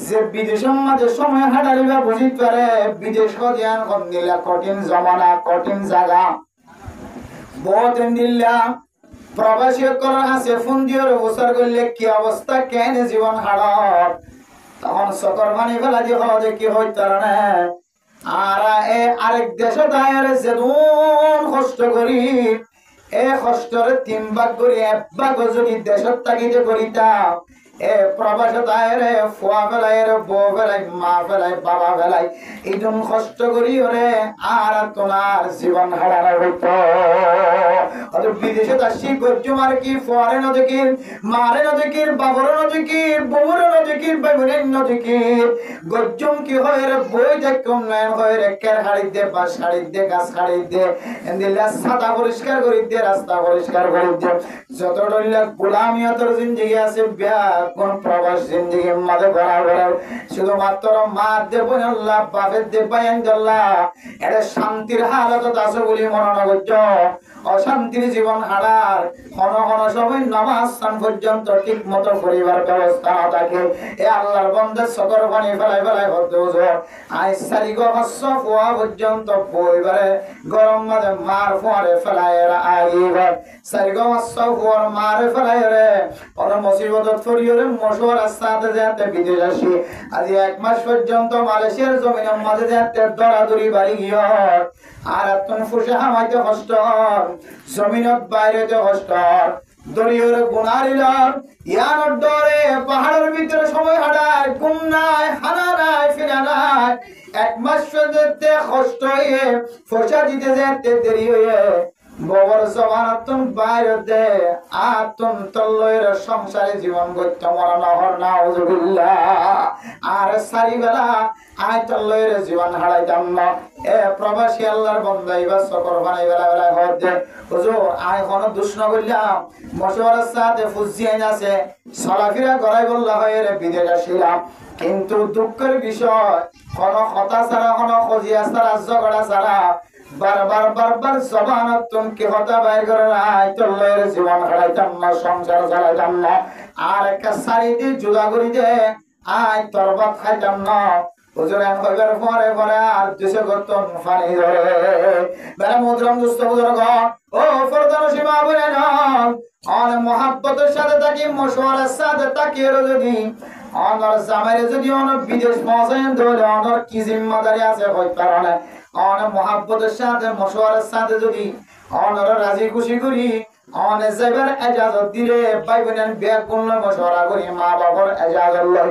যে বিদেশের মাঝে সময় হাঁটারিবা বুঝিত পারে বিদেশ হদিয়ান কন্দিলা কঠিন জমানা কঠিন জায়গা বহুত দিল্লা প্রবাসী করার আছে ফোন দিয়ে বছর করলে কি অবস্থা কেন জীবন হাড়ত তখন সকর পানি ফেলা দিয়ে হওয়া কি হইত না আর আরেক দেশে দায়ের যেদুন কষ্ট করি এ কষ্টরে 3 ভাগ করে 1 ভাগ যদি দেশত থাকিতে করিতাম এ প্রবাসত আয়রে ফুয়া ফেলাই রে বউ ফেলাই মা ফেলাই বাবা ফেলাই এইজন কষ্ট করি ওরে আর তোমার জীবন হারানো হইতো। অত বিদেশে আসছি গজ্জমার কি ফুয়ারে নদীর মারে নদীর বাবর নদীর বউর নদীর বাইবনের নদীর গজ্জম কি হয় রে বই দেখম নয় হয় রে কের হাড়ি দে বাস হাড়ি দে গাছ হাড়ি দে এন্দিলা ছাতা পরিষ্কার করি দে রাস্তা পরিষ্কার করি দে যত ডলিলা গোলামিয়তর জিন্দেগি আছে বিয়া কোন প্রবাস জিন্দেগি মাঝে ভরা ভরা শুধুমাত্র মা দেব আল্লাহ বাপের দেব আল্লাহ এটা শান্তির হালত আছে বলি মনে করছ অশান্তির জীবন হারার হন হন সময় নামাজ স্থান পর্যন্ত ঠিক মতো পরিবার ব্যবস্থা না থাকে এ আল্লাহর বন্ধের সকর পানি ফেলাই ফেলাই হতে আই সারি গছ ফুয়া পর্যন্ত পরিবারে গরম মাঝে মার ফুয়ারে ফেলাই আইবার সারি গছ ফুয়ার মারে ফেলাই রে অন মুসিবত ফরিয়রে মশোর রাস্তাতে যেতে বিদেশ আসি আজ 1 মাস পর্যন্ত মালয়েশিয়ার জমিনের মাঝে যেতে দরাদরি বাড়ি গিয়ে আর এতন ফুসে হামাইতে কষ্ট জমিনত বাইরেতে কষ্ট দরিয়র গুনারিলার ইয়ানোর ডরে পাহাড়ের ভিতরে সময় হাঁটায় ঘুম নাই হানা নাই ফিরা নাই 1 মাস যেতে কষ্ট হয়ে ফসা দিতে যেতে দেরি হয়ে ববর জবানাতন বাইরে আতন তল্লয়ের সংসারে জীবন গত্য মরণ হর নাউজুবিল্লাহ আর সারিবেলা আয় তল্লয়ের জীবন হারাইতাম না এ প্রবাসী আল্লাহর বন্দাই বা সকর বানাই বেলা বেলা ঘর দে হুজুর আয় কোন দুষ্ণ করলাম মশওয়ারার সাথে ফুজিয়াই আছে চলাফেরা করাই বললা হয়ে রে বিদেশ আসিলাম কিন্তু দুঃখের বিষয় কোন কথা ছাড়া কোন খজিয়া ছাড়া ঝগড়া ছাড়া বারবার জবানতন কি হতা বাইর করে নাই তল্লের জীবন হারাইতাম না সংসার চালাইতাম না আর একটা শাড়ি দিয়ে জুদা করি দে আয় তরবাত খাইতাম না হুজুর এন হইবার পরে পরে আর দুশো গতন ফানি ধরে বেলা মুদ্রম দুস্থ বুজুর্গ ও ফরদান সীমা বলে না অন মহাব্বতের সাথে তাকি মশওয়ারার সাথে তাকিয়ে যদি অনর জামাইরে যদি অন বিদেশ পৌঁছায় ধরে অনর কি জিম্মাদারি আছে হই কারণে অন মহাব্বতের সাথে মশওয়ারার সাথে যদি অনর রাজি খুশি করি অন যাইবার ইজাজত দিলে ভাই বোনের বিয়া করলে মশওয়ারা করি মা বাবার ইজাজত লই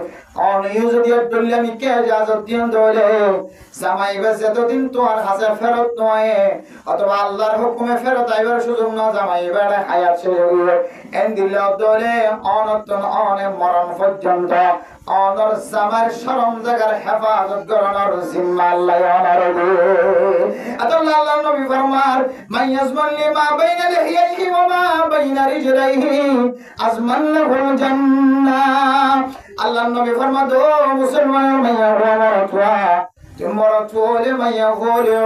অন ইউ যদি আব্দুল্লাহ কে ইজাজত দিন দলে জামাই বাস যতদিন তোমার কাছে ফেরত নয় অথবা আল্লাহর হুকুমে ফেরত আইবার সুযোগ না জামাই বেড়ে হায়াত শেষ হইবে এন দিলে দলে অনতন অনে মরণ পর্যন্ত অনর জামার শরম জায়গার হেফাজত করানোর জিম্মা আল্লাহ অনার দে আল্লাহ আল্লাহ নবী ফরমার মাইয়াজমান লিমা বাইনা লিহিয়াইহি ওয়া মা বাইনা রিজলাইহি আজমান লাহুল জান্নাহ আল্লাহ নবী ফরমাদ ও মুসলমান মাইয়া ওয়া তোমরা চলে মাইয়া হলো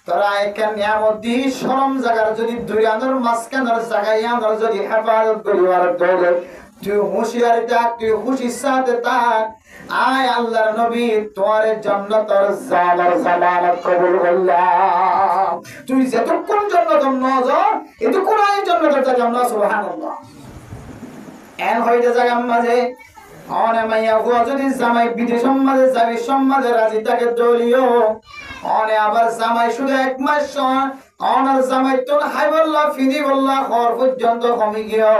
তারা একটা নিয়ামত দি শরম জায়গার যদি দুইয়ানোর মাঝখানের জায়গায় আনোর যদি হেফাজত করিবার দলে তুই হুঁশিয়ারিটা তুই হুঁশির সাথে তাক আয় আল্লাহর নবী তোমার জান্নাতের জামানত কবুল করলাম তুই যতক্ষণ জান্নাতের নজর এতক্ষণ আয় জান্নাতের জান্নাত না সুবহানাল্লাহ এন হইতে জায়গা মাঝে অনে মাইয়া হুয়া যদি জামাই বিদেশ সমাজে যাবি সমাজে রাজি তাকে দলিও অনে আবার জামাই শুধু 1 মাস অনার জামাই তো হাই বললা ফিদি বললা খর পর্যন্ত কমে গিয়ে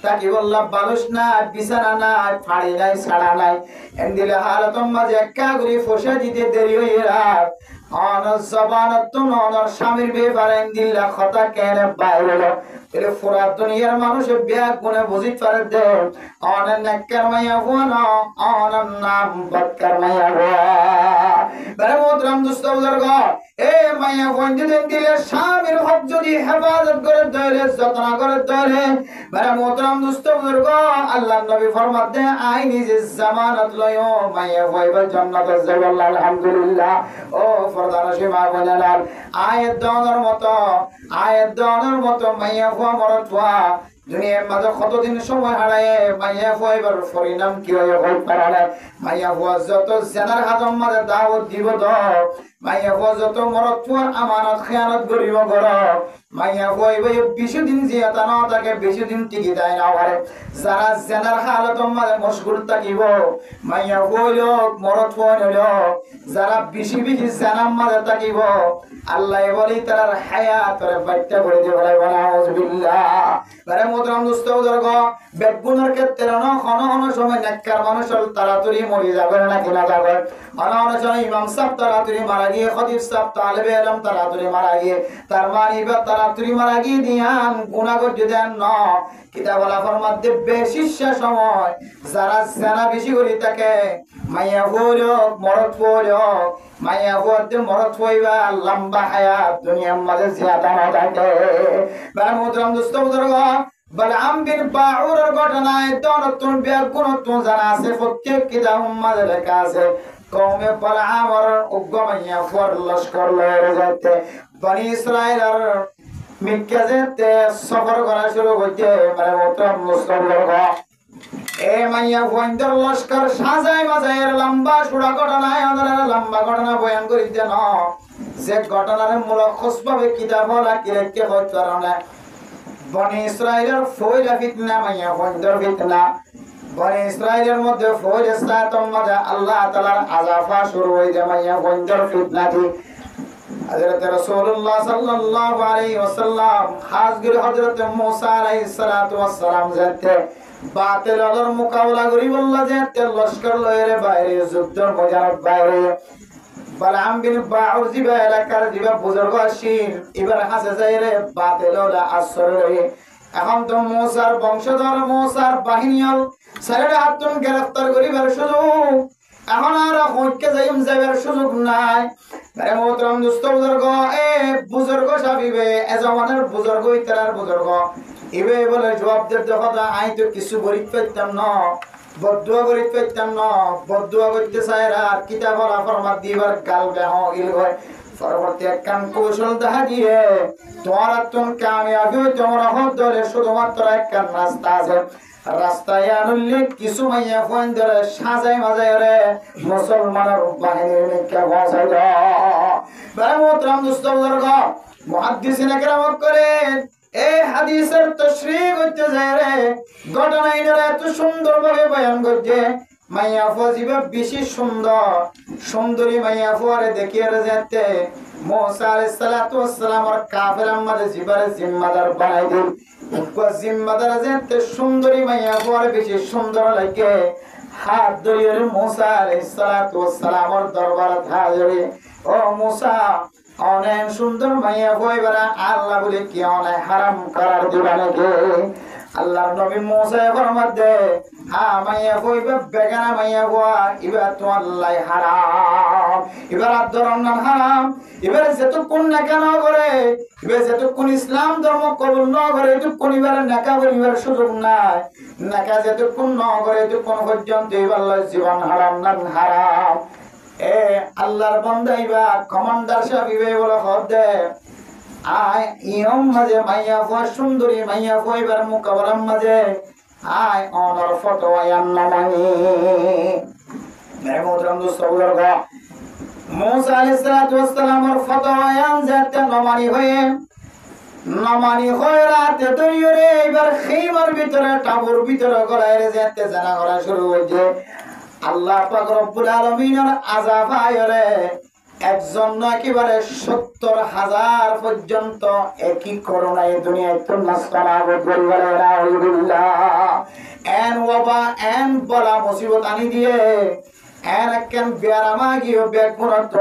তাকি বললা বালুস না বিছানা না ফাড়ি নাই ছাড়া নাই এন্দিলে হালতম মাঝে একা করে ফসা দিতে দেরি হয়ে রাত অনার জবানতন অনার স্বামীর ব্যাপারে দিল্লা কথা কেন বাইরে এলে ফুরাত দুনিয়ার মানুষ বিয়া গুনে বুঝি পারে দে অনার নেককার মাইয়া হুয়া না অনার নাম বদকার মাইয়া হুয়া বেরে মোহতরম দোস্ত বুজুর্গ এ মাইয়া হুয়া যদি দিলে স্বামীর হক যদি হেফাজত করে ধরে যত্ন করে ধরে বেরে মোহতরম দোস্ত বুজুর্গ আল্লাহর নবী ফরমাত দে আই নিজে জামানত লয়ো মাইয়া হুয়া জান্নাতে যাবে আলহামদুলিল্লাহ ও ফরদান সীমা বলেনাল আয়াত দানের মতো মাইয়া হুয়া মরত হুয়া দুনিয়ার মাঝে কতদিন সময় হারায় মাইয়া হুয়া এবার পরিণাম কি হয়ে হই পারে মাইয়া হুয়া যত জেনার হাজম মাঝে দাওয়াত দিব তো মাইয়া হো যত মরত পুয়ার আমানত খেয়ানত করিব ঘর মাইয়া হইবে বেশি দিন জিয়াতা না তাকে বেশি দিন টিকি দেয় না পারে যারা জেনার হালত মাঝে মশগুল থাকিব মাইয়া হইল মরত হইল যারা বেশি বেশি জেনার মাঝে থাকিব আল্লাহ বলি তার হায়াতের বাচ্চা করে দিয়ে বলাই বলা আউযুবিল্লাহ আরে মোহতরম দোস্ত বুজুর্গ বেগুনের ক্ষেত্রে কোন সময় নেককার মানুষ তাড়াতাড়ি মরে যাবে না কিনা যাবে অনেক সময় ইমাম সাহেব তাড়াতাড়ি মারা গিয়ে খতিব সাহেব তালেবে ইলম তাড়াতাড়ি মারা গিয়ে তার মানে বা তাড়াতাড়ি মারা গিয়ে দিয়ান গুনাহ করতে দেন না কিতাব আলাফার মধ্যে বেশি সময় যারা জানা বেশি করি থাকে মাইয়া হইল মরদ হইল মাইয়া হইতে মরদ হইবা লম্বা হায়াত দুনিয়ার মাঝে জিয়াদা না থাকে বারে মোহতরম দোস্ত বুজুর্গ বালআম বিন বাউরের ঘটনায় নতুন বেগুন নতুন জানা আছে প্রত্যেক কিতাবের মাঝে লেখা আছে কওমে বালআমর উগ্গমাইয়া ফর লস্কর লয়ে যাইতে বনি ইসরাইলের মক্কা যেতে সফর করা শুরু করতে মানে মোহতরম দোস্ত বুজুর্গ এ মাইয়া ফোনদের লস্কর সাজাই মাজাইয়ের লম্বা সুড়া ঘটনায় আমাদের লম্বা ঘটনা বয়ান করিতে ন যে ঘটনার মূলক খোঁজভাবে কিতাব হলা কিরেকে হইতে পারে বনি ইসরাইলের ফয়লা ফিতনা মাইয়া ফোনদের ফিতনা বনি ইসরাইলের মধ্যে ফয়লা সাতম মাঝে আল্লাহ তাআলার আযাফা শুরু হয়ে যায় মাইয়া ফোনদের ফিতনা দি হযরত রাসূলুল্লাহ সাল্লাল্লাহু আলাইহি ওয়াসাল্লাম হাজগির হযরত মুসা আলাইহিস সালাতু ওয়াস সালাম যেতে বাতিল আলোর মোকাবেলা করি বললা যে তেল লস্কর লয়ের বাইরে যুদ্ধের ময়দানের বাইরে বালআম বিন বাউর জিবা এলাকার জিবা বুজুর্গ আসিন এবার হাসে যাইরে বাতিল ওলা আসর রয়ে এখন তো মুসার বংশধর মুসার বাহিনীল সারের হাতুন গ্রেফতার করিবার সুযোগ এখন আর হইকে যাইবার সুযোগ নাই আরে মোহতরম দোস্ত বুজুর্গ এ বুজুর্গ সাবিবে এ জমানের বুজুর্গ ইতার বুজুর্গ ইবে বলে জবাব দিতে কথা আই তো কিছু গরিব পাইতাম না বদুয়া গরিব পাইতাম না বদুয়া করতে চাইরা কিতাব আলা ফরমাত দিবার গাল বেহ ইল হয় পরবর্তী কাম কৌশল দেখা দিয়ে তোমার তুমি কামিয়াবি তোমরা হদ ধরে শুধুমাত্র একটা রাস্তা আছে রাস্তায় আনলে কিছু মাইয়া ফোন ধরে সাজাই মাজাই রে মুসলমানের বাহিনীর নিকে বসাই দাও মোহতরম দোস্ত বুজুর্গ মুহাদ্দিসিন একরাম করেন এই হাদিসের তাশরীহ করতে যায় রে ঘটনা ইনারা এত সুন্দরভাবে বয়ান করছে মাইয়া ফজিবা বেশি সুন্দর সুন্দরী মাইয়া ফুয়ারে দেখিয়ে যেতে মুসা আলাইহিস সালাতু ওয়াস সালামের কাফের আমাদের জিবারে জিম্মাদার বানাই দিল জিম্মাদার যেতে সুন্দরী মাইয়া ফুয়ারে বেশি সুন্দর লাগে হাত ধরিয়ে মুসা আলাইহিস সালাতু ওয়াস সালামের দরবারে হাজিরে ও মুসা অনেক সুন্দর মাইয়া ফুয়াইবারা আল্লাহ বলে কি অনেক হারাম করার দিবা নাকি আল্লাহর নবী মুসা ফরমাত দে হ্যাঁ মাইয়া ফুয়াইবা বেগানা মাইয়া ফুয়া এবার তো আল্লাহ হারাম এবার আদরন হারাম এবার যতক্ষণ না কেন করে এবার যতক্ষণ ইসলাম ধর্ম কবুল না করে এতক্ষণ এবার নেকা করিবার সুযোগ নাই নেকা যতক্ষণ না করে এতক্ষণ পর্যন্ত এবার জীবন হারাম না হারাম এ আল্লাহর বান্দা এবার কমান্ডার সাহেব ইবে বলে হদ দে আয় ইয়ম মাঝে মাইয়া ফুয়া সুন্দরী মাইয়া ফুয়া এবার মোকাবেলার মাঝে আয় অনর ফতোয়া নামানি মেরে মোহতরম দোস্ত বুজুর্গ মুসা আলাইহিস সালাতু ওয়াস সালামের ফতোয়া যাতে নামানি হয়ে রাতে দরিয়রে এবার খেইমার ভিতরে টাবুর ভিতরে গলায় যেতে জানা করা শুরু হয়েছে আল্লাহ পাক রব্বুল আলামিনের আযাব আয়রে একজন না একেবারে ৭০,০০০ পর্যন্ত একই করোনা এই দুনিয়ায় তো নাস্তানা বলবলে নাউযুবিল্লাহ এন ওয়াবা এন বলা মুসিবত আনি দিয়ে এন একখান বেয়ারামা গিয়ে বেগুনত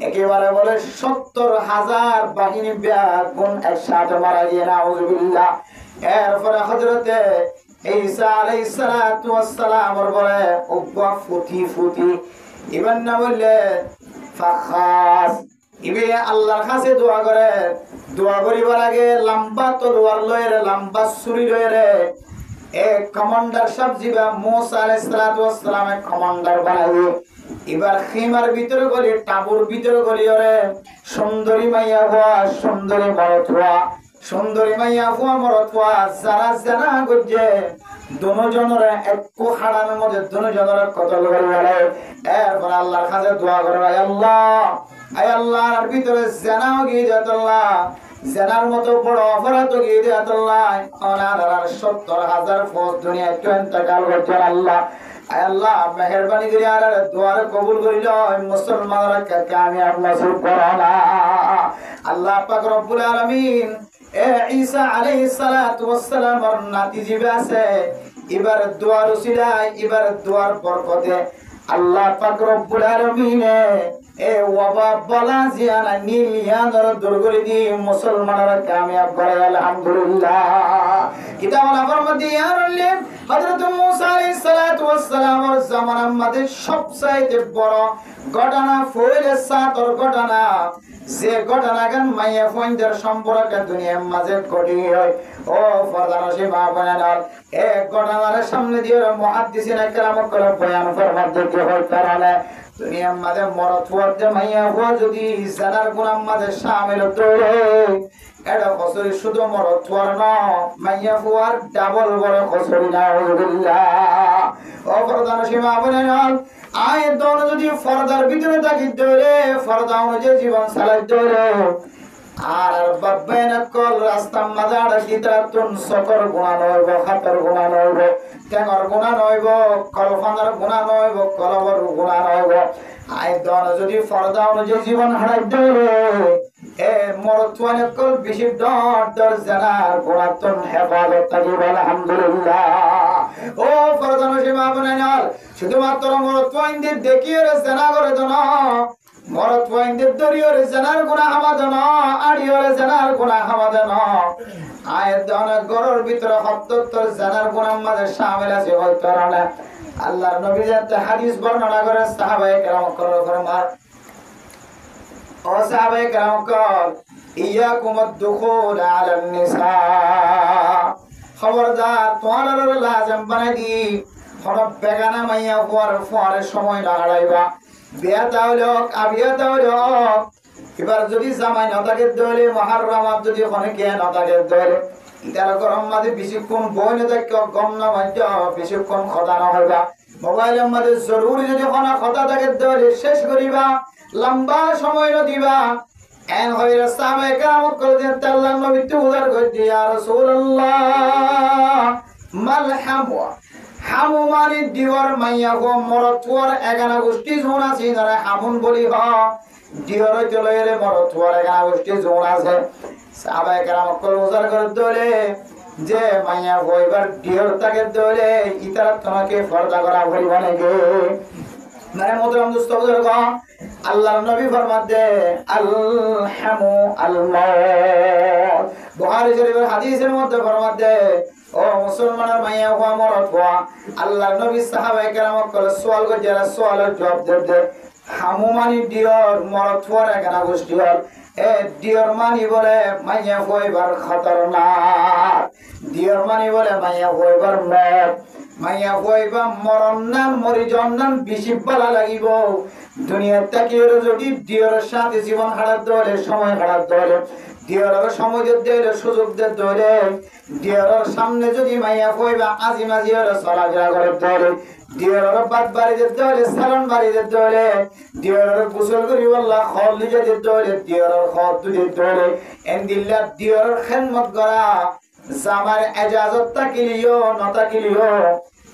একেবারে বলে ৭০,০০০ বাহিনী বেগুন একসাথে মারা গিয়ে নাউযুবিল্লাহ এরপরে হযরতে ঈসা আলাইহিস সালাতু ওয়াস সালামের বলে উব্বা ফুটি ইমান না বললে ফাখাস ইবে আল্লাহর কাছে দোয়া করিবার আগে লম্বা তলোয়ার লয়ে লম্বা ছুরি লয়ে এ কমান্ডার সব জিবা মুসা আলাইহিস সালাতু ওয়াস সালামের কমান্ডার বানাইবে এবার খিমার ভিতরে গলি টাবুর ভিতরে গলি ওরে সুন্দরী মাইয়া হওয়া সুন্দরী মরতওয়া সুন্দরী মাইয়া হওয়া মরতওয়া যারা জানা গজে দুজনের একটু হাড়ানোর মধ্যে দুজনের কতল করে গেলে এরপর আল্লাহর কাছে দোয়া করে আল্লাহ আয় আল্লাহর ভিতরে জেনাও গিয়ে যেত আল্লাহ, জেনার মতো বড় অপরাধ গিয়ে যেত আল্লাহ, অনাদার 70,000 ফৌজ দুনিয়া একটু ইন্তেকাল করছেন আল্লাহ। আয় আল্লাহ মেহেরবানি করে আর দুয়ার কবুল করিল, মুসলমানরা কামিয়াব নসিব করনা। আল্লাহ পাক রব্বুল আলামিন এ ঈসা আলাইহিস সালাতু ওয়াস সালামের নাতি জিবে আছে, এবার দুয়ার উসিলায়, এবার দুয়ার বরকতে আল্লাহ পাক রব্বুল আলামিন এ ওয়াবা বলা জিয়ানা নিলিয়ানর দূর করে দি মুসলমানরা কামিয়াব করে আলহামদুলিল্লাহ। কিতাবুল মধ্যে ইয়ারলে হযরত মুসা আলাইহিস সালাতু ওয়াস সালামের জামানার মধ্যে সবচাইতে বড় ঘটনা ফয়েল সাতর ঘটনা, যে ঘটনাগান মাইয়া ফয়েন্দের সম্পর্ক দুনিয়ার মাঝে ঘটি হয়। ও ফরদানসি মা বোনেরা, এক ঘটনার সামনে দিয়ে মুহাদ্দিসিন کرام করে বয়ান ফরমার দিতে হয় কারণে দুনিয়ার মাঝে মরত হওয়াতে মাইয়া হওয়া যদি জানার গুনার মাঝে শামিল হতো, এটা খসরি শুধু মরত হওয়ার না, মাইয়া হওয়ার ডাবল বড় খসরি না। ও ফরদানসি মা বোনেরা, আয় দন যদি ফরদার ভিতরে থাকি ধরে ফরদা অনুযায়ী জীবন চালাই ধরে, আর বাব্বেন কল রাস্তার মাঝে আড়াকি তাতুন সকর গুণা নইব, খাতর গুণা নইব, টেঙর গুণা নইব, কলফানার গুণা নইব, কলবর গুণা নইব। আয় দন যদি ফরদা অনুযায়ী জীবন হারাই ধরে এ মরতুয়ানে কল বেশি ডর জানার গুণাতুন হেফাজত থাকিব আলহামদুলিল্লাহ। ও ফরদানসি মা বোনেরা, শুধুমাত্র মরতুয়াইনদের দেখিয়ে জানা করে তো না, মরতুয়াইনদের দরিয়র জানার গুনাহ আমাদের না, আড়িয়র জানার গুনাহ আমাদের না। আয়ের দনের গরর ভিতরে ৭০ জানার গুনাহ আমাদের শামিল আছে হয়তো না। আল্লাহর নবী যে হাদিস বর্ণনা করে সাহাবায়ে কেরাম ফরমান, ও সাহাবায়ে কেরাম কল ইয়াকুম আদ-দুখুল আলান নিসা, খবরদার তোমার লাজম বানাই দি হন বেগানা মাইয়া ফোয়ারের সময় না হারাইবা। বিয়া তাহলে আবিয়া তাহলে এবার যদি জামাই না থাকে দলে মহারমাত যদি অনেকে না থাকে দলে ইতার গরম মাঝে বেশিক্ষণ বই না থাকে গম না মাঝে বেশিক্ষণ কথা না হইবা। মোবাইলের মাঝে জরুরি যদি কোনো কথা থাকে দলে শেষ করিবা, লম্বা সময় না দিবা। এন হইরা সাহাবায়ে কেরাম কইলেন আল্লাহর নবী তো উদার কই দিয়া রাসূলুল্লাহ মাল হামু, হামু মানে দিওয়ার মাইয়া গো মরতুয়ার 11 গোষ্ঠী জোন আছে যারা হামুন বলি হ, দিওর চলেরে মরতুয়ার 11 গোষ্ঠী জোন আছে। সাহাবায়ে কেরাম কল উদার করে দলে যে মাইয়া হইবার দিওর তাকে দলে ইতারা তোমাকে পর্দা করা হইব নাকি। মানে মোহতরম দোস্ত বুজুর্গ, আল্লাহর নবী ফরমাতে আল হামু আল মাউত, বুখারী শরীফের হাদিসের মধ্যে ফরমাতে ও মুসলমানের মাইয়া হওয়া মরদ হওয়া। আল্লাহর নবী সাহাবায়ে কেরাম কল সওয়াল করে যারা সওয়ালের জবাব দেবে, হামু মানি দিওর, মরদ হওয়ার 11 গোষ্ঠী হল। এ দিওর মানি বলে মাইয়া হইবার খতরনাক, দিওর মানি বলে মাইয়া হইবার মত, মাইয়া হইবা মরণ নাম মরি জন্নান বেশি ভালো লাগিব। দুনিয়ার তাকিয়ে যদি দিওরের সাথে জীবন হারার দলে, সময় হারার দলে, দিওরের সময় দিলে সুযোগ দলে, দিওরের সামনে যদি মাইয়া হইবা আজি মাঝি হলে চলাফেরা করে দলে, দিওরের বাদ বাড়িতে দলে, সালন বাড়িতে দলে, দিওরের গোসল করি বললা খল নিজেদের দলে, দিওরের খত দুধের দলে, এন্দিল্লা দিওরের খেদমত করা জামার এজাজত তাকিলিও নতাকিলিও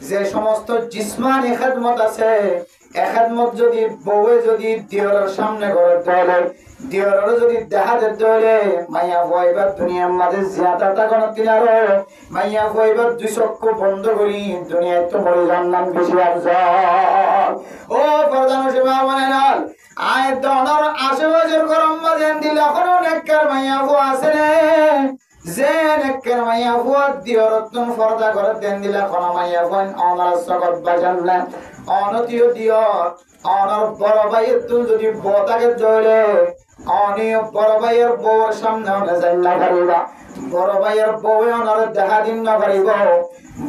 যে সমস্ত জিসমানি খেদমত আছে, খেদমত যদি বউয়ে যদি দিওরের সামনে করে দলে, দিওরের যদি দেখাতে দলে, মাইয়া হইবার দুনিয়ার মাঝে জিয়াদা তাকন তিনারো মাইয়া হইবার 2 চক্ষু বন্ধ করি দুনিয়ায় তো বড় জান্নাত বেশি আফজাল। ও প্রধান সেবা মানেনা, আয় দনর আশেপাশের গরম মাঝে দিলে এখনো নেককার মাইয়া হওয়া আছে রে, যে নেককার মাইয়া হওয়া দিওরতন ফরদা করে দেন দিলে কোন মাইয়া হন অনার জগৎ বাজান না অনতিও দিওর। অনর বড় ভাইয়ের তুল যদি বতাকে ধরে অনিয় বড় ভাইয়ের বউর সামনে অনে যাই না পারিবা, বড় ভাইয়ের বউ অনর দেখা দিন না পারিব।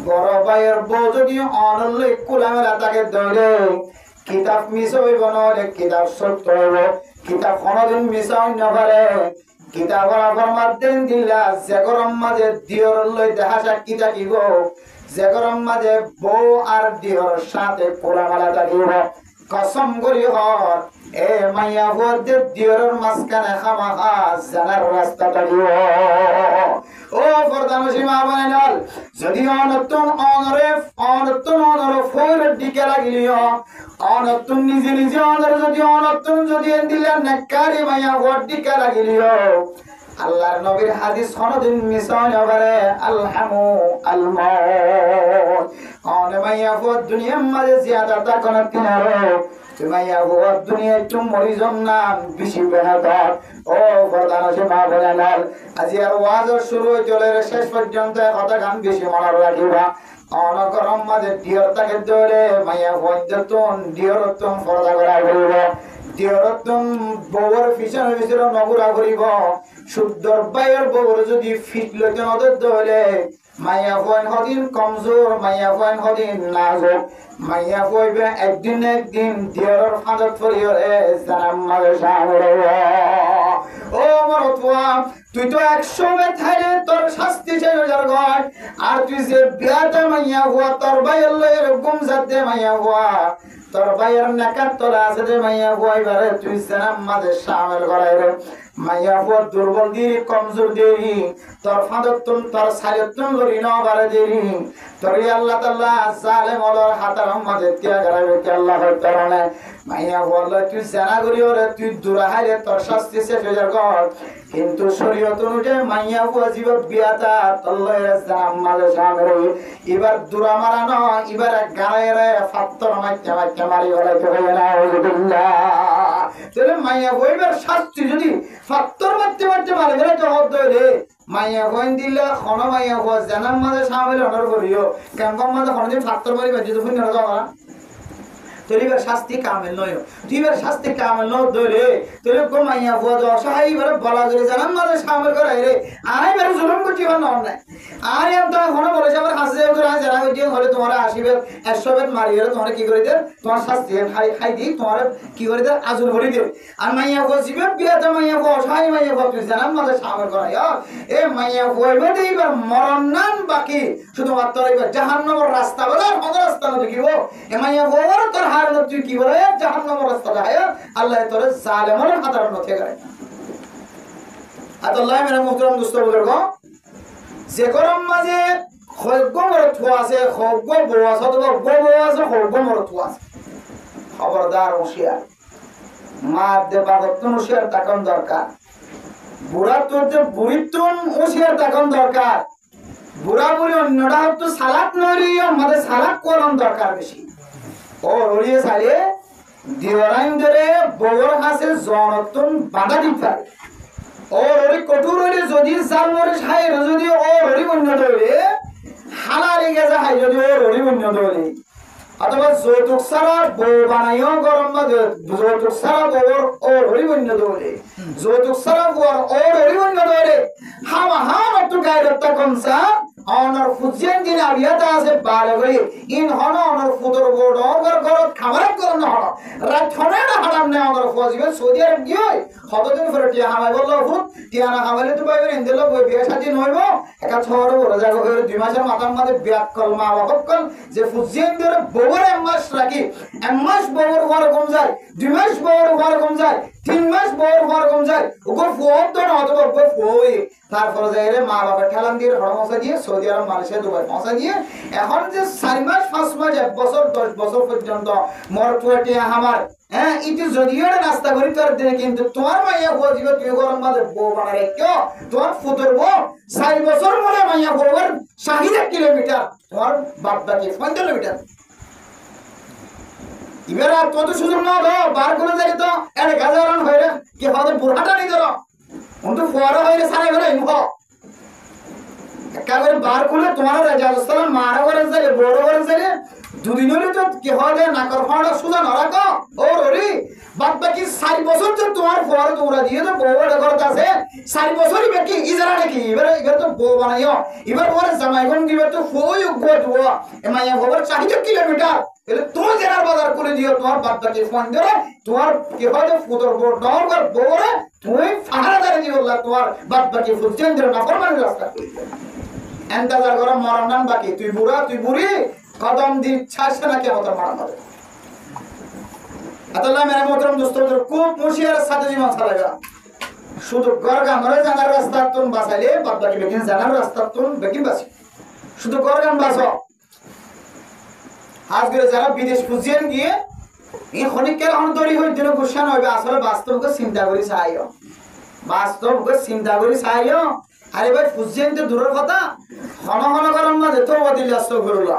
বড় ভাইয়ের বউ যদি অনলে কুলামেলা তাকে ধরে কিতাব মিস হইব নহলে কিতাব সত্য হইব, কিতাব কোনদিন মিস হইন না পারে। কিতাবর ফরমাত দেন দিলা যে গরম মাঝে দিওর লই দেখা সাক্ষী থাকিব, যে গরম মাঝে বউ আর দিওর সাথে কুলামেলা থাকিব। কসম করি হর এ মাইয়া হতে দিয়রের মাঝখানে খামাখা জানার রাস্তাটা দিও। ও ফরদানসী মা বোনেরা, যদি অনতুন অনরে ফোরের দিকে লাগিলিও, অনতুন নিজে নিজে অনরে যদি দিলেন নেকারি মাইয়া হওয়ার দিকে লাগিলিও, আল্লাহর নবীর হাদিস কোনদিন মিস হয় না পারে। আলহামু আল মাউত কোন মাইয়া হওয়ার দুনিয়ার মাঝে জিয়াদা তা কোন কিনারো মাইয়া হওয়ার দুনিয়ায় তুমি মরিজন না বেশি বেহাদার। ও ফরদানসী মা বোনেরা, আজি আর ওয়াজ শুরু চলে শেষ পর্যন্ত কথা গান বেশি মনে রাখিবা। অনগরম মাঝে ডিয়র তাকে ধরে মাইয়া হইতন ডিয়রতন ফরদা করা হইব। ডিয়রতন বউর পিছনে পিছনে নগুরা করিব। শুদ্ধর বাইয়ের বউর যদি ফিট লইতে নদের ধরে মাইয়া হইন হদিন কমজোর, মাইয়া হইন হদিন নাজুক, মাইয়া হইবে একদিন ডিয়রের ফাঁদত পড়িয়ে জানাম মাঝে সামনে। ও মরতুয়া, তুই তো 100 বেথাইলে তোর শাস্তি শেষ হয়ে গয়। আর তুই যে বিয়াটা মাইয়া হওয়া তোর বাইয়ের লয়ের গুম যাতে মাইয়া হওয়া তোর বাইয়ের নাকার তোর আছে যে মাইয়া হওয়া এবারে তুই জানাম মাঝে সামনে করাই রে। মাইয়া হওয়া দুর্বল দিরি কমজোর দিরি তোর ফাঁদতুন তোর সারিয়তুন লরি ন বারে দিরি তোর আল্লাহ তাআলা জালেম ওলর হাতার মাঝে তিয়া গরাবে কি আল্লাহ তাআলা মাইয়া হওয়া তুই জানা করিও রে, তুই দুরাহাইলে তোর শাস্তি শেষ হয়ে গয়। কিন্তু শরীয়ত অনুযায়ী মাইয়া হওয়া জীব বিয়াটা তল্লয়ের জাম মাঝে সামনে এবার দুরা মারা নয়, এবার গায়ে ফাত্তর মাইতে মারি বলাইতে হবে না। তাহলে মাইয়া হইবার শাস্তি যদি ফাত্তর মারতে মারি গেলে তো হত হইলে মাইয়া হইন দিলে খন মাইয়া হওয়া জানার মাঝে সামনে অর্ডার করিও কেমন মাঝে কোনদিন ফাত্তর মারি বাজি তো ফুল না তোর শাস্তি কামেল নয়। তুই এবার শাস্তি কামেল ন ধরে তোর মাইয়া হওয়া অসহায় এবারে বলা করে জানান মাঝে সামনে করাই রে আর এবারে জুলুম করছি না নাই। আর তোমার ঘন বলেছে আমার হাসি যারা হইতে হলে তোমার 80 বেদ 100 বেদ মারি হলে তোমার কি করে দে, তোমার শাস্তি খাই দিই তোমার কি করে দে আজুর ভরি দে। আর মাইয়া হওয়া জীবে বিয়াতে মাইয়া হওয়া অসহায় মাইয়া হওয়া তুই জানান মাঝে সামনে করাই এ মাইয়া হইবে এইবার মরণ নাম বাকি শুধুমাত্র এবার জাহান্নামের রাস্তা বলে আর কত রাস্তা না দেখিব। এ মাইয়া হওয়ার তোর হার তুই কি বলে জাহান্নামের রাস্তা যায় আল্লাহ তোর জালেমের হাতার মধ্যে করে। আল্লাহ মেরা মুহতারাম দোস্ত বুজুর্গ, যে গরম মাঝে খৈগ্য মরত হওয়া আছে, খৈগ্য বউ আছে অথবা বউ আছে, খৈগ্য মরত হওয়া আছে, খবরদার হুঁশিয়ার। মা দেবা গতন হুঁশিয়ার তাকন দরকার, বুড়া তোর যে বুড়ির তুন হুঁশিয়ার তাকন দরকার। বুড়া বুড়ি অন্যটা হতো সালাক নইলে আমাদের সালাক করন দরকার বেশি। ও রড়িয়ে সারিয়ে দিওরাইন ধরে বউর হাসে জনতন বাধা দিতে পারে। ও রড়ি কঠোর হইলে যদি জাল মরিস হাই যদি ও রড়ি বন্য ধরে হালারি গেছে হাই যদি ও রড়ি বন্য ধরে অথবা যৌতুক ছাড়া বউ বানাইও গরম বাদে যৌতুক ছাড়া বউর ও রড়ি বন্য ধরে যৌতুক ছাড়া বউর ও রড়ি বন্য ধরে হামা হাম একটু গায়ে রক্তা কমসা অনর ফুজিয়ান দিন আবিয়াতা আছে বারে গই ইন হন অনর ফুদর বোর্ড অগর গরত খাবার করন না হন রাত হনে না হারাম না অনর ফুজিবে সৌদি আরব কি হয় কতদিন পরে টিয়া হামাই বললো ফুট টিয়া না হামাইলে তো পাইবেন ইনদেল বই বিয়া শাদী নইব একা ছড় বড় জায়গা হইলো 2 মাসের মাথার মধ্যে বিয়াত কল মা বাপ কল যে ফুজিয়ান ধরে বউর এক মাস রাখি এক মাস বউর ঘর কম যায় 2 মাস বউর ঘর কম যায় 3 মাস বউর ঘর কম যায় ওগো ফুট তো না অথবা ওগো ফুই তারপরে যাইরে মা বাবা ঠেলান দিয়ে হরমসা দিয়ে সৌদি আরব মালয়েশিয়া দুবাই পৌঁছা দিয়ে এখন যে 4 মাস 5 মাস 1 বছর 10 বছর পর্যন্ত মরতুয়াটি আমার হ্যাঁ ইতি যদিও রাস্তা করি তোর দিনে কিন্তু তোমার মাইয়া হওয়া দিবে তুই গরম মাঝে বউ বানা রেখো তোমার ফুতর বউ 4 বছর মনে মাইয়া বউর 60 কিলোমিটার তোমার বাপ বাকি 5 কিলোমিটার এবার আর কত সুযোগ না দাও বার করে যাই তো এর গাজারান হইরে কি হবে বুড়াটা নি ধরো উন্টু ফোয়ারা হইরে সারা ঘরে ইনফ একেবারে বার করলে তোমার রাজাস্থান মারা করে যাবে বড় করে যাবে দুদিন হলে তো কি হবে নাকর ফাড়া সুদা না রাখো ও রে বাদ বাকি 4 বছর তো তোমার ফোয়ারা তোমরা দিয়ে তো বড় ঘরতে আছে 4 বছরই বাকি ইজারা নাকি এবার তো বউ বানাইও এবার ওরে জামাইগন দিবে তো ফোই গো এমাইয়া খবর 40 কিলোমিটার এলে তুমি জেনার বাজার করে দিও তোমার বাদ বাকি ফোন ধরে তোমার কি হবে ফুদর বড় ডর কর বড় তুমি ফাড়া ধরে দিও আল্লাহ তোমার বাদ বাকি ফুল চেঞ্জ না ফরমান রাস্তা এন্তাজার করে মরণ নাম বাকি তুই বুড়া তুই বুড়ি কদম দি ছাড়ছে না কেমন মারা হবে আতাল্লাহ মেরে মোহতরম দোস্তদের খুব মুশিয়ারের সাথে জীবন চালাইবা শুধু গড় গামরে জানার রাস্তা তুন বাঁচাইলে বাদ বাকি বেকিন জানার রাস্তা তুন বেকিন বাঁচি শুধু গড় গাম বাঁচো আজকে যারা বিদেশ খুঁজিয়েন গিয়ে এই ক্ষণিকের অন্তরী হয়ে দিন গুসান হইবে আসলে বাস্তবকে চিন্তা করি চাইও বাস্তবকে চিন্তা করি চাইও আরে ভাই খুঁজিয়েন তো দূরের কথা ঘন ঘন করার মাঝে তো দিলে আসতে করলা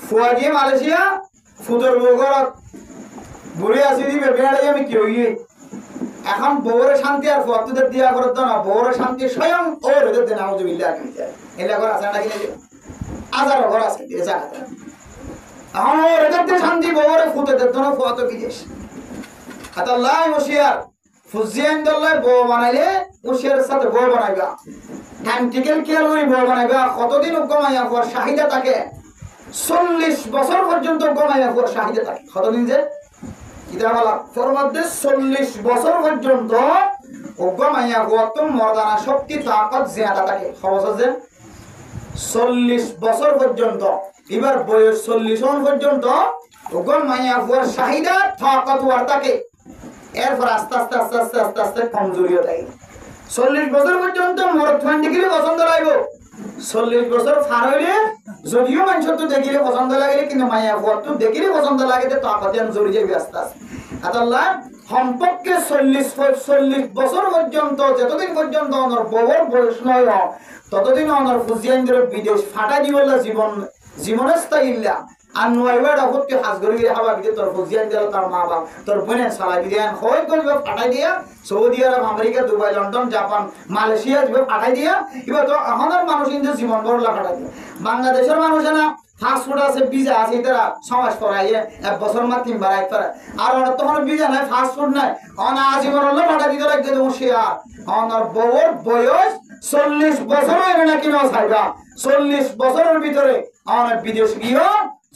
ফুয়া গিয়ে মালয়েশিয়া ফুদর বউগর বুড়ি আসি দিবে বেড়ে আমি কি হই এখন বউরে শান্তি আর ফুয়াতুদের দিয়া করত না বউরে শান্তি স্বয়ং ওর ওদের দেন আউযুবিল্লাহ এলা ঘর আছে নাকি হাজার ঘর আছে দিয়ে জায়গা এখন ওর ওদের শান্তি বউরে ফুতেদের জন্য ফুয়াতো বিদেশ আতাল্লাহ মুশিয়ার ফুজিয়ান দল্লাহ বউ বানাইলে মুশিয়ারের সাথে বউ বানাইবা টাইমটিকেল কেয়ার করে বউ বানাইবা কতদিন কমাইয়া পর শাহিদা থাকে 40 বছর পর্যন্ত কমাইয়া পর শাহিদা থাকে কতদিন যে কিতাবালা ফরমাদে 40 বছর পর্যন্ত কমাইয়া কত মর্দানা শক্তি তাকত জিয়াদা থাকে খবর যে 40 বছর পর্যন্ত এবার বয়স 40 পর্যন্ত কমাইয়া পর শাহিদা তাকত ওয়ার থাকে এরপর আস্তে আস্তে আস্তে আস্তে আস্তে আস্তে কমজোরি হয় 40 বছর পর্যন্ত মরদ ফান্ডি গেলে পছন্দ লাগবে 40 বছর পার হইলে যদিও মানুষ তো দেখিলে পছন্দ লাগে কিন্তু মায়া তো দেখিলে পছন্দ লাগে তো আপাতত জড়ি যাবে আস্তে আস্তে আল্লাহ সম্পর্কে 40 বছর পর্যন্ত যতদিন পর্যন্ত অনর বউর বয়স নয় ততদিন অনর ফুজিয়ানদের বিদেশ ফাটা দিবলা জীবনের স্থায়ী ইল্লা আর নয়বার আপত্তি হাজ করি হাবা বিদে তোর ফুজিয়ান দিল তার মা বাপ তোর বোনের সালা বিদিয়ান হয় করবে ফাটাই দিয়া Saudi Arab America Dubai London Japan Malaysia যাবে ফাটাই দিয়া এবার তো এখনের মানুষ কিন্তু জীবন বড়লা ফাটাই দিয়া বাংলাদেশের মানুষ না ফাস্টফুড আছে ভিসা আছে তারা সমাজ করাইয়ে 1 বছর মা 3 বার আইতে পারে আর ওরা তখন ভিসা নাই ফাস্টফুড নাই অন আজীবন হলো ফাটা দিতে লাগবে মুশিয়া অনর বউর বয়স 40 বছর হইবে নাকি না সাইবা 40 বছরের ভিতরে অনেক বিদেশ গিয়ে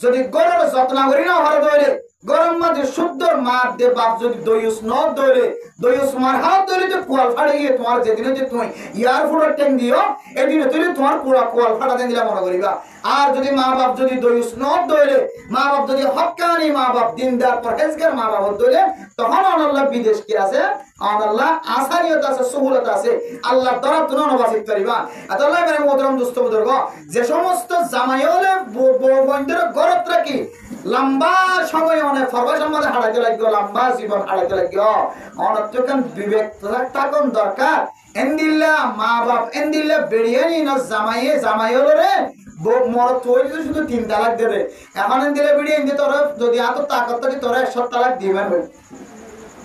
যদি গরুর যত্ন করি না ভালো দইলে গরম মাঝে শুদ্ধ মার দে বাপ যদি দইউস ন দইলে দইউস মার হাত দইলে তো কোয়াল ফাড়ে গিয়ে তোমার যেদিনে যে তুমি ইয়ার ফুড়ের ট্যাং দিও এদিনে তুই তোমার পুরা কোয়াল ফাটা দেন দিলা মনে করিবা আর যদি মা বাপ যদি দইউস ন দইলে মা বাপ যদি হক্কানি মা বাপ দিনদার পরহেজগার মা বাপ দইলে তখন আল্লাহ বিদেশ কি আছে আল্লাহ আসানিয়ত আছে সুহুলত আছে আল্লাহ দ্বারা তুমি নবাসিত করিবা আল্লাহ মানে মোহতরম দোস্ত বুজুর্গ যে সমস্ত জামাইলে বন্ধুর গরত রাখি লম্বা সময় অনেক ফরবা সম্বন্ধে হারাইতে লাগবে লম্বা জীবন হারাইতে লাগবে অনেক যখন বিবেক থাকুন দরকার এন্দিল্লা মা বাপ এন্দিল্লা বেরিয়ে নি না জামাইলে মরদ তুই শুধু 3 তালাক দেবে এখন এন্দিল্লা বেরিয়ে এন্দি তোর যদি এত তাকত থাকি তোরা 100 তালাক দিবেন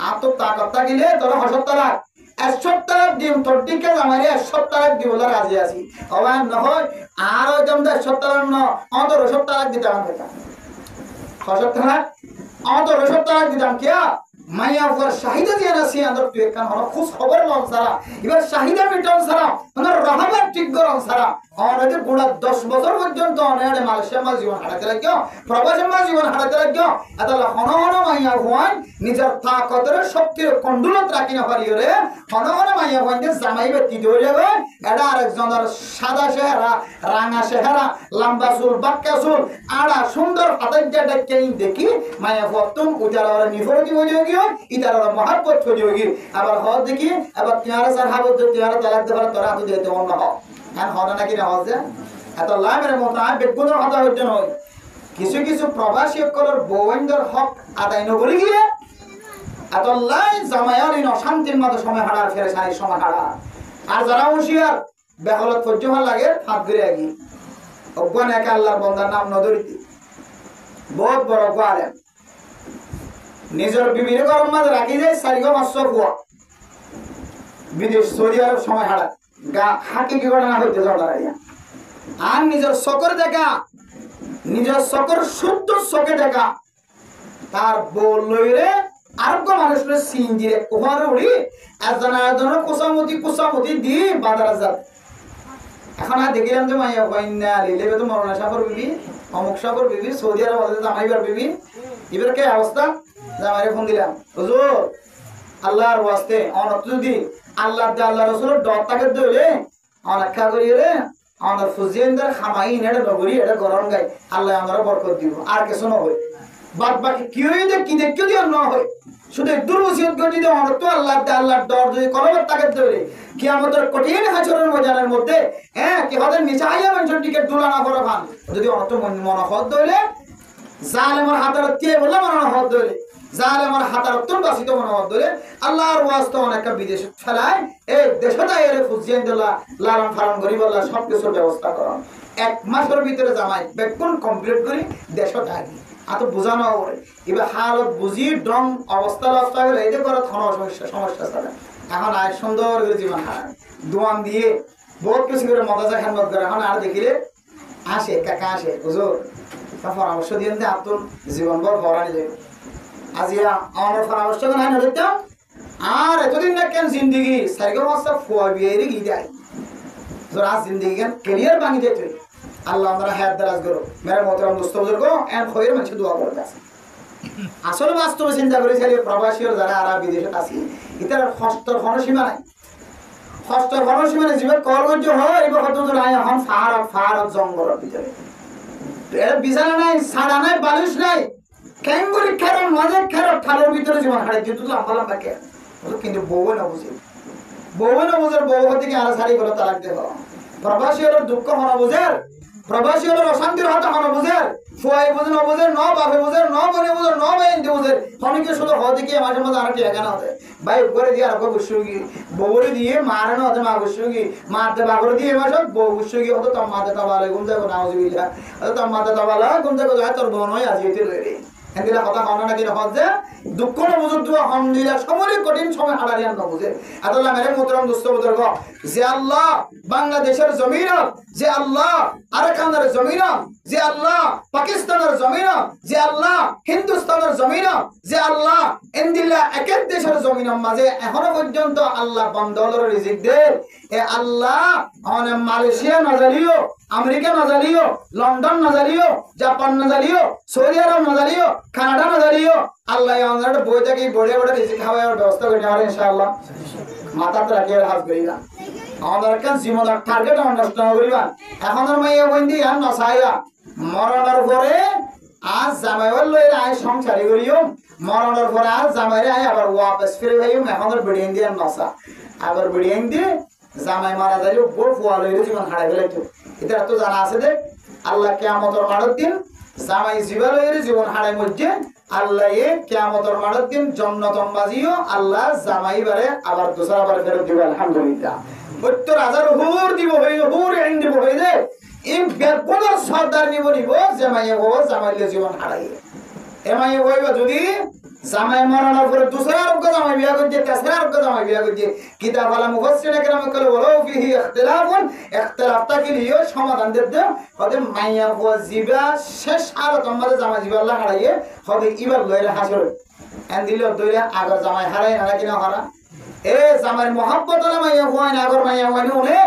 এত তাকত থাকিলে তোরা 100 তালাক 100 তালাক দিম তোর দিকে জামাইরে 100 তালাক দিবলে রাজি আছি অবান নহয় আর ওই জমদা 100 তালাক ন অন্তর 100 তালাক দিতে হবে খসত্তরা আদর সত্তরা দিদাম কিয়া মাইয়া ওর শাহিদা দিয়ে নাসি আদর তুই কান হলো খুশ খবর লন সারা এবার শাহিদা মিটন সারা আমার রহমান ঠিক গরম সারা অনেকে গুড়া 10 বছর পর্যন্ত অনেক মালয়েশিয়া মা জীবন হারাতে লাগিও প্রবাসী মা জীবন হারাতে লাগিও আদালা হন হন মাইয়া হওয়ান নিজের তাকতের শক্তির কন্ডুলত রাখি না পারিও রে হন হন মাইয়া হওয়ান যে জামাই বেতি দিয়ে যাবে এটা আরেকজনের সাদা চেহারা রাঙা চেহারা লম্বা চুল বাক্কা চুল আড়া সুন্দর হাতের জায়গা কেই দেখি মাইয়া ফতুম উজার ওর নিফরতি হয়ে গিয়ে ইতার ওর মহাব্বত হয়ে গিয়ে আবার হ দেখি আবার তিনারা সার হাবত তিনারা তালাক দেবার তোরা তো দিতে মন না হ্যাঁ হন নাকি না হচ্ছে এত লামের মতো আমি বেগুনের কথা হইতে নয় কিছু কিছু প্রবাসী সকলের বৌয়ের হক আদায় নকরি গিয়ে এত লাই জামাইয়ার অশান্তির মতো সময় হারার ফেরে সারি সময় হারা আর যারা হুঁশিয়ার বেহলত সহ্য ভাল লাগে হাত ধরে আগি অজ্ঞান একে আল্লাহর বন্দার নাম নদরিতি বহুত বড় আলেম নিজের বিবির গরম মাঝে রাখি যায় 4 ফুয়া বিদেশ সৌদি আরব সময় হারা গা হাঁটি কি ঘটনা হইতে যাওয়া আর নিজের চকর দেখা নিজের চকর শুদ্ধ চোখে দেখা তার বউ লইরে আরব মানুষের সিঞ্জিরে কোহার উড়ি একজনের কুসামতি দি বাজার যাত এখন আর দেখিলাম যে মাইয়া কইনা লিলে তো মরনা সাগর বিবি অমুক সাগর বিবি সৌদি আরব জামাইবার বিবি এবার কে অবস্থা জামাইরে ফোন দিলাম হুজুর আল্লাহর ওয়াস্তে অনত যদি আল্লাহ রসুলের ডর তাকে দইলে অনেক্ষা করিয়ে আমার ফুজিয়েন্দার খামাই নেড়ে নগরী এটা গরম গাই আল্লাহ আমরা বরকত দিব আর কিছু নয় বাদ বাকি কেউই কি দেখতে দিও না হয় শুধু দুর্বসিয়ত গতি দেওয়া হলো তো আল্লাহর ডর যদি কলমের তাকে ধরে কি আমাদের কঠিন হাজরের ময়দানের মধ্যে কি হদের নিচে আইয়া মানুষের টিকে ডোলা না করে ভান যদি অত মনোহদ ধরে জালেমের হাতের কে বললাম মনোহদ ধরে জালেমের হাতের অত্যন্ত বাসিত মনোহদ ধরে আল্লাহর ওয়াস্তে অনেকটা বিদেশে ফেলায় এই দেশটা এর ফুজিয়ে দিলা লালন পালন করি বললা সব কিছুর ব্যবস্থা করো 1 মাসের ভিতরে জামাই বেকুন কমপ্লিট করি দেশটা আগে আত বোঝানো করে এবার হালত বুঝি ডং অবস্থা হলে এই যে করা থানা সমস্যা ছাড়া এখন আর সুন্দর করে জীবন হারায় দোয়ান দিয়ে বহুত কিছু করে মজা খেলমত করে এখন আর দেখিলে আসে কাকা আসে বুঝো পরামর্শ দিয়ে আত্মর জীবন ভর ভরানি যাবে আজিয়া আমার পরামর্শ করে না দেখতাম আর এতদিন না কেন জিন্দিগি সাইকেল মাস্টার ফুয়া বিয়ে গিয়ে দেয় আজ জিন্দিগি কেন ক্যারিয়ার ভাঙি যেত আল্লাহ আমরা হায়াত দারাজ করো মেরে মোহতরম দোস্ত বুজুর্গ এন্ড খয়ের মানুষ দোয়া করতে আছে আসলে বাস্তবে চিন্তা করে চাইলে প্রবাসীর যারা আরব বিদেশে আছে এটার হস্তর কোনো সীমা নাই হস্তর কোনো সীমা নাই জীবন কর্মজ্য হয় এবার কত নাই এখন ফার জঙ্গলের ভিতরে এর বিছানা নাই ছাড়া নাই বালিশ নাই ক্যাঙ্গুরি খেরো মাঝে খেরো ঠালের ভিতরে জীবন হারাই দিত তো লম্বা লম্বা কে কিন্তু বউ না বুঝে বউ হতে কি আর সারি করে তালাক দেব প্রবাসী হলো দুঃখ হন বুঝের প্রবাসী হলো অশান্তির হাতে হন বুঝের ফুয়াই বুঝে ন বুঝের ন বাপে বুঝের ন বনে বুঝের ন বাইন বুঝের অনেকে শুধু হতে কি মাঝে মাঝে আর টিয়া কেন হতে ভাই উপরে দিয়ে আর গুসুগি বউরে দিয়ে মারে না হতে মা গুসুগি মারতে বাগরে দিয়ে মাসে বউ গুসুগি হতো তোর মাথা তাবালে গুম যাবো নাউজুবিল্লাহ তোর মাথা তাবালা গুম যাবো তোর বোন হয় আজ এতে লইরে এদিলা কথা হন না কি রকম যে দুঃখ না বুঝুর দোয়া হন দিলা সময় কঠিন সময় হারারিয়ান না বুঝে আল্লাহ মেরে মোহতরম দোস্ত বুজুর্গ যে আল্লাহ বাংলাদেশের জমিন যে আল্লাহ আরাকানের জমিন যে আল্লাহ পাকিস্তানের জমিন যে আল্লাহ হিন্দুস্তানের জমিন যে আল্লাহ ইন্দিল্লা একের দেশের জমিন মাঝে এখনো পর্যন্ত আল্লাহ বন্ধলের রিজিক দে এ আল্লাহ অনেক মালয়েশিয়া নাজালিও আমেরিকা নাজালিও লন্ডন নাজালিও জাপান নাজালিও সৌদি আরব নাজালিও কানাডা নাজালিও আল্লাহ আমাদের বই থেকে বড়ে বড়ে রিজিক খাওয়ার ব্যবস্থা করে নেওয়ার ইনশাআল্লাহ মাথাতে রাখিয়ে হাত করি না আমাদের কাছে জীবনের টার্গেট আমরা নষ্ট করিবা এখনের মাইয়া বন্দি আর নসাইয়া মরণের পরে আজ জামাইওয়াল লই আয় সংসারী করিও মরণের পরে আজ জামাইরে আয় আবার ওয়াপস ফিরে ভাইও এখনের বিডিং দিয়ে নসা আবার বিডিং দিয়ে জামাই মারা যাইও বউ ফুয়া লইলে জীবন হারাই ফেলাইতো এটা তো জানা আছে যে আল্লাহ কিয়ামতের মাঠের দিন জামাই জিবা লইলে জীবন হারাই মধ্যে আল্লাহ কিয়ামতের মাঠের দিন জান্নাতম বাজিও আল্লাহ জামাই বারে আবার দোসরা বারে ফেরত দিবে আলহামদুলিল্লাহ ৭০,০০০ হুর দিব হই হুর এন্ড দিব হই দে এই বেপনার সর্দার নিব জামাই ও জামাইলে জীবন হারাই এমাই হইবা যদি জামাই মরণের পরে দোসরা রূপে জামাই বিয়া করতে তেসরা রূপে জামাই বিয়া করতে কিতাব আলা মুফাসসিরিন কেরাম কল বলো ফিহি ইখতিলাফটা কি লিও সমাধান দিতে হতে মাইয়া ও জিবা শেষ আর তোমাদের জামাই জিবা আল্লাহ হারাইয়ে হতে ইবার লইলে হাসর এন দিলে দইরা আগর জামাই হারাই না কিনা হারা এ জামাই মোহাব্বত আলা মাইয়া হয় না আগর মাইয়া হয় না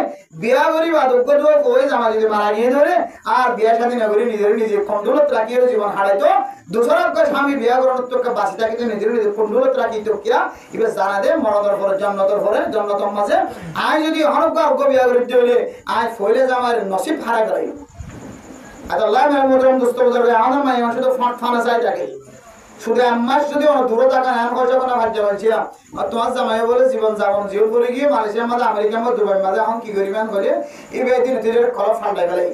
বিয়া করি বা দুঃখ দুঃখ কই জামাই যদি মারা নিয়ে ধরে আর বিয়া শাদী না করে নিজে কন্ট্রোলত রাখিয়ে জীবন হারাইতো দোসরাকে স্বামী বিয়া করানোর তোকে বাঁচি থাকি তো নিজের কন্ট্রোলত রাখি তো কিয়া এবার জানা দে মরণের পরে জন্নতর মাঝে আয় যদি হনক বিয়া করে দিলে আয় ফইলে জামার নসিব হারাই গেল আল্লাহ মেহমুদরম দোস্ত বুঝাবে আমাদের মাইয়া শুধু ফানা চাই থাকে শুধু আম্মাস যদি দূরে থাকা না খরচ না ভাজ্য বলছিলাম আর তোমার জামাই বলে জীবন করে গিয়ে মালয়েশিয়ার মাঝে আমেরিকার মধ্যে দুবাইয়ের মাঝে এখন কি করিবেন করে এই বেদিন খরচ ফান্ডাই ফেলে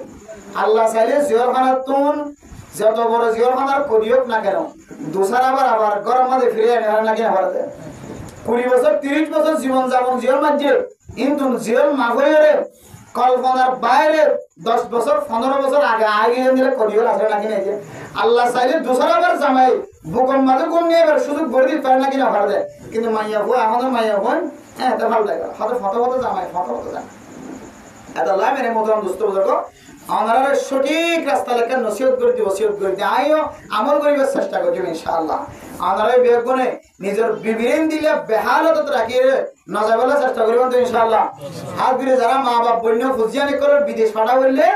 আল্লাহ চাইলে জিওরখানার তুন যত বড় জিওরখানার করিওক না কেন দোসার আবার গরম মাঝে ফিরে আনে না কেন ভারতে 20 বছর 30 বছর জীবন যাপন জিওর মাঝে কিন্তু জিওর মাগরে কল্পনার বাইরে 10 বছর 15 বছর আগে দিলে করিওক আসলে নাকি নাই যে আল্লাহ চাইলে দোসরা বার জামাই বুকম মাঝে কম নিয়ে এবার সুযোগ করে দিতে পারে না কিনা ভারতে কিন্তু মাইয়া বই আমাদের মাইয়া বই হ্যাঁ এটা ভালো লাগে হয়তো ফটো জামাই ফটো জামাই এত লাই মেরে মতন দুস্থ বুঝো আমরা সঠিক রাস্তা লেখা নসিহত করে দিব ওসিয়ত করে দিয়ে আইও আমল করিবার চেষ্টা করব ইনশাআল্লাহ আনারে বেগুনে নিজের বিবিরেন দিলে বেহালত রাখি না যাবেলা চেষ্টা করবেন তো ইনশাআল্লাহ। আর বিরে যারা মা বাপ বন্য ফুজিয়ানি করে বিদেশ পাঠা বললে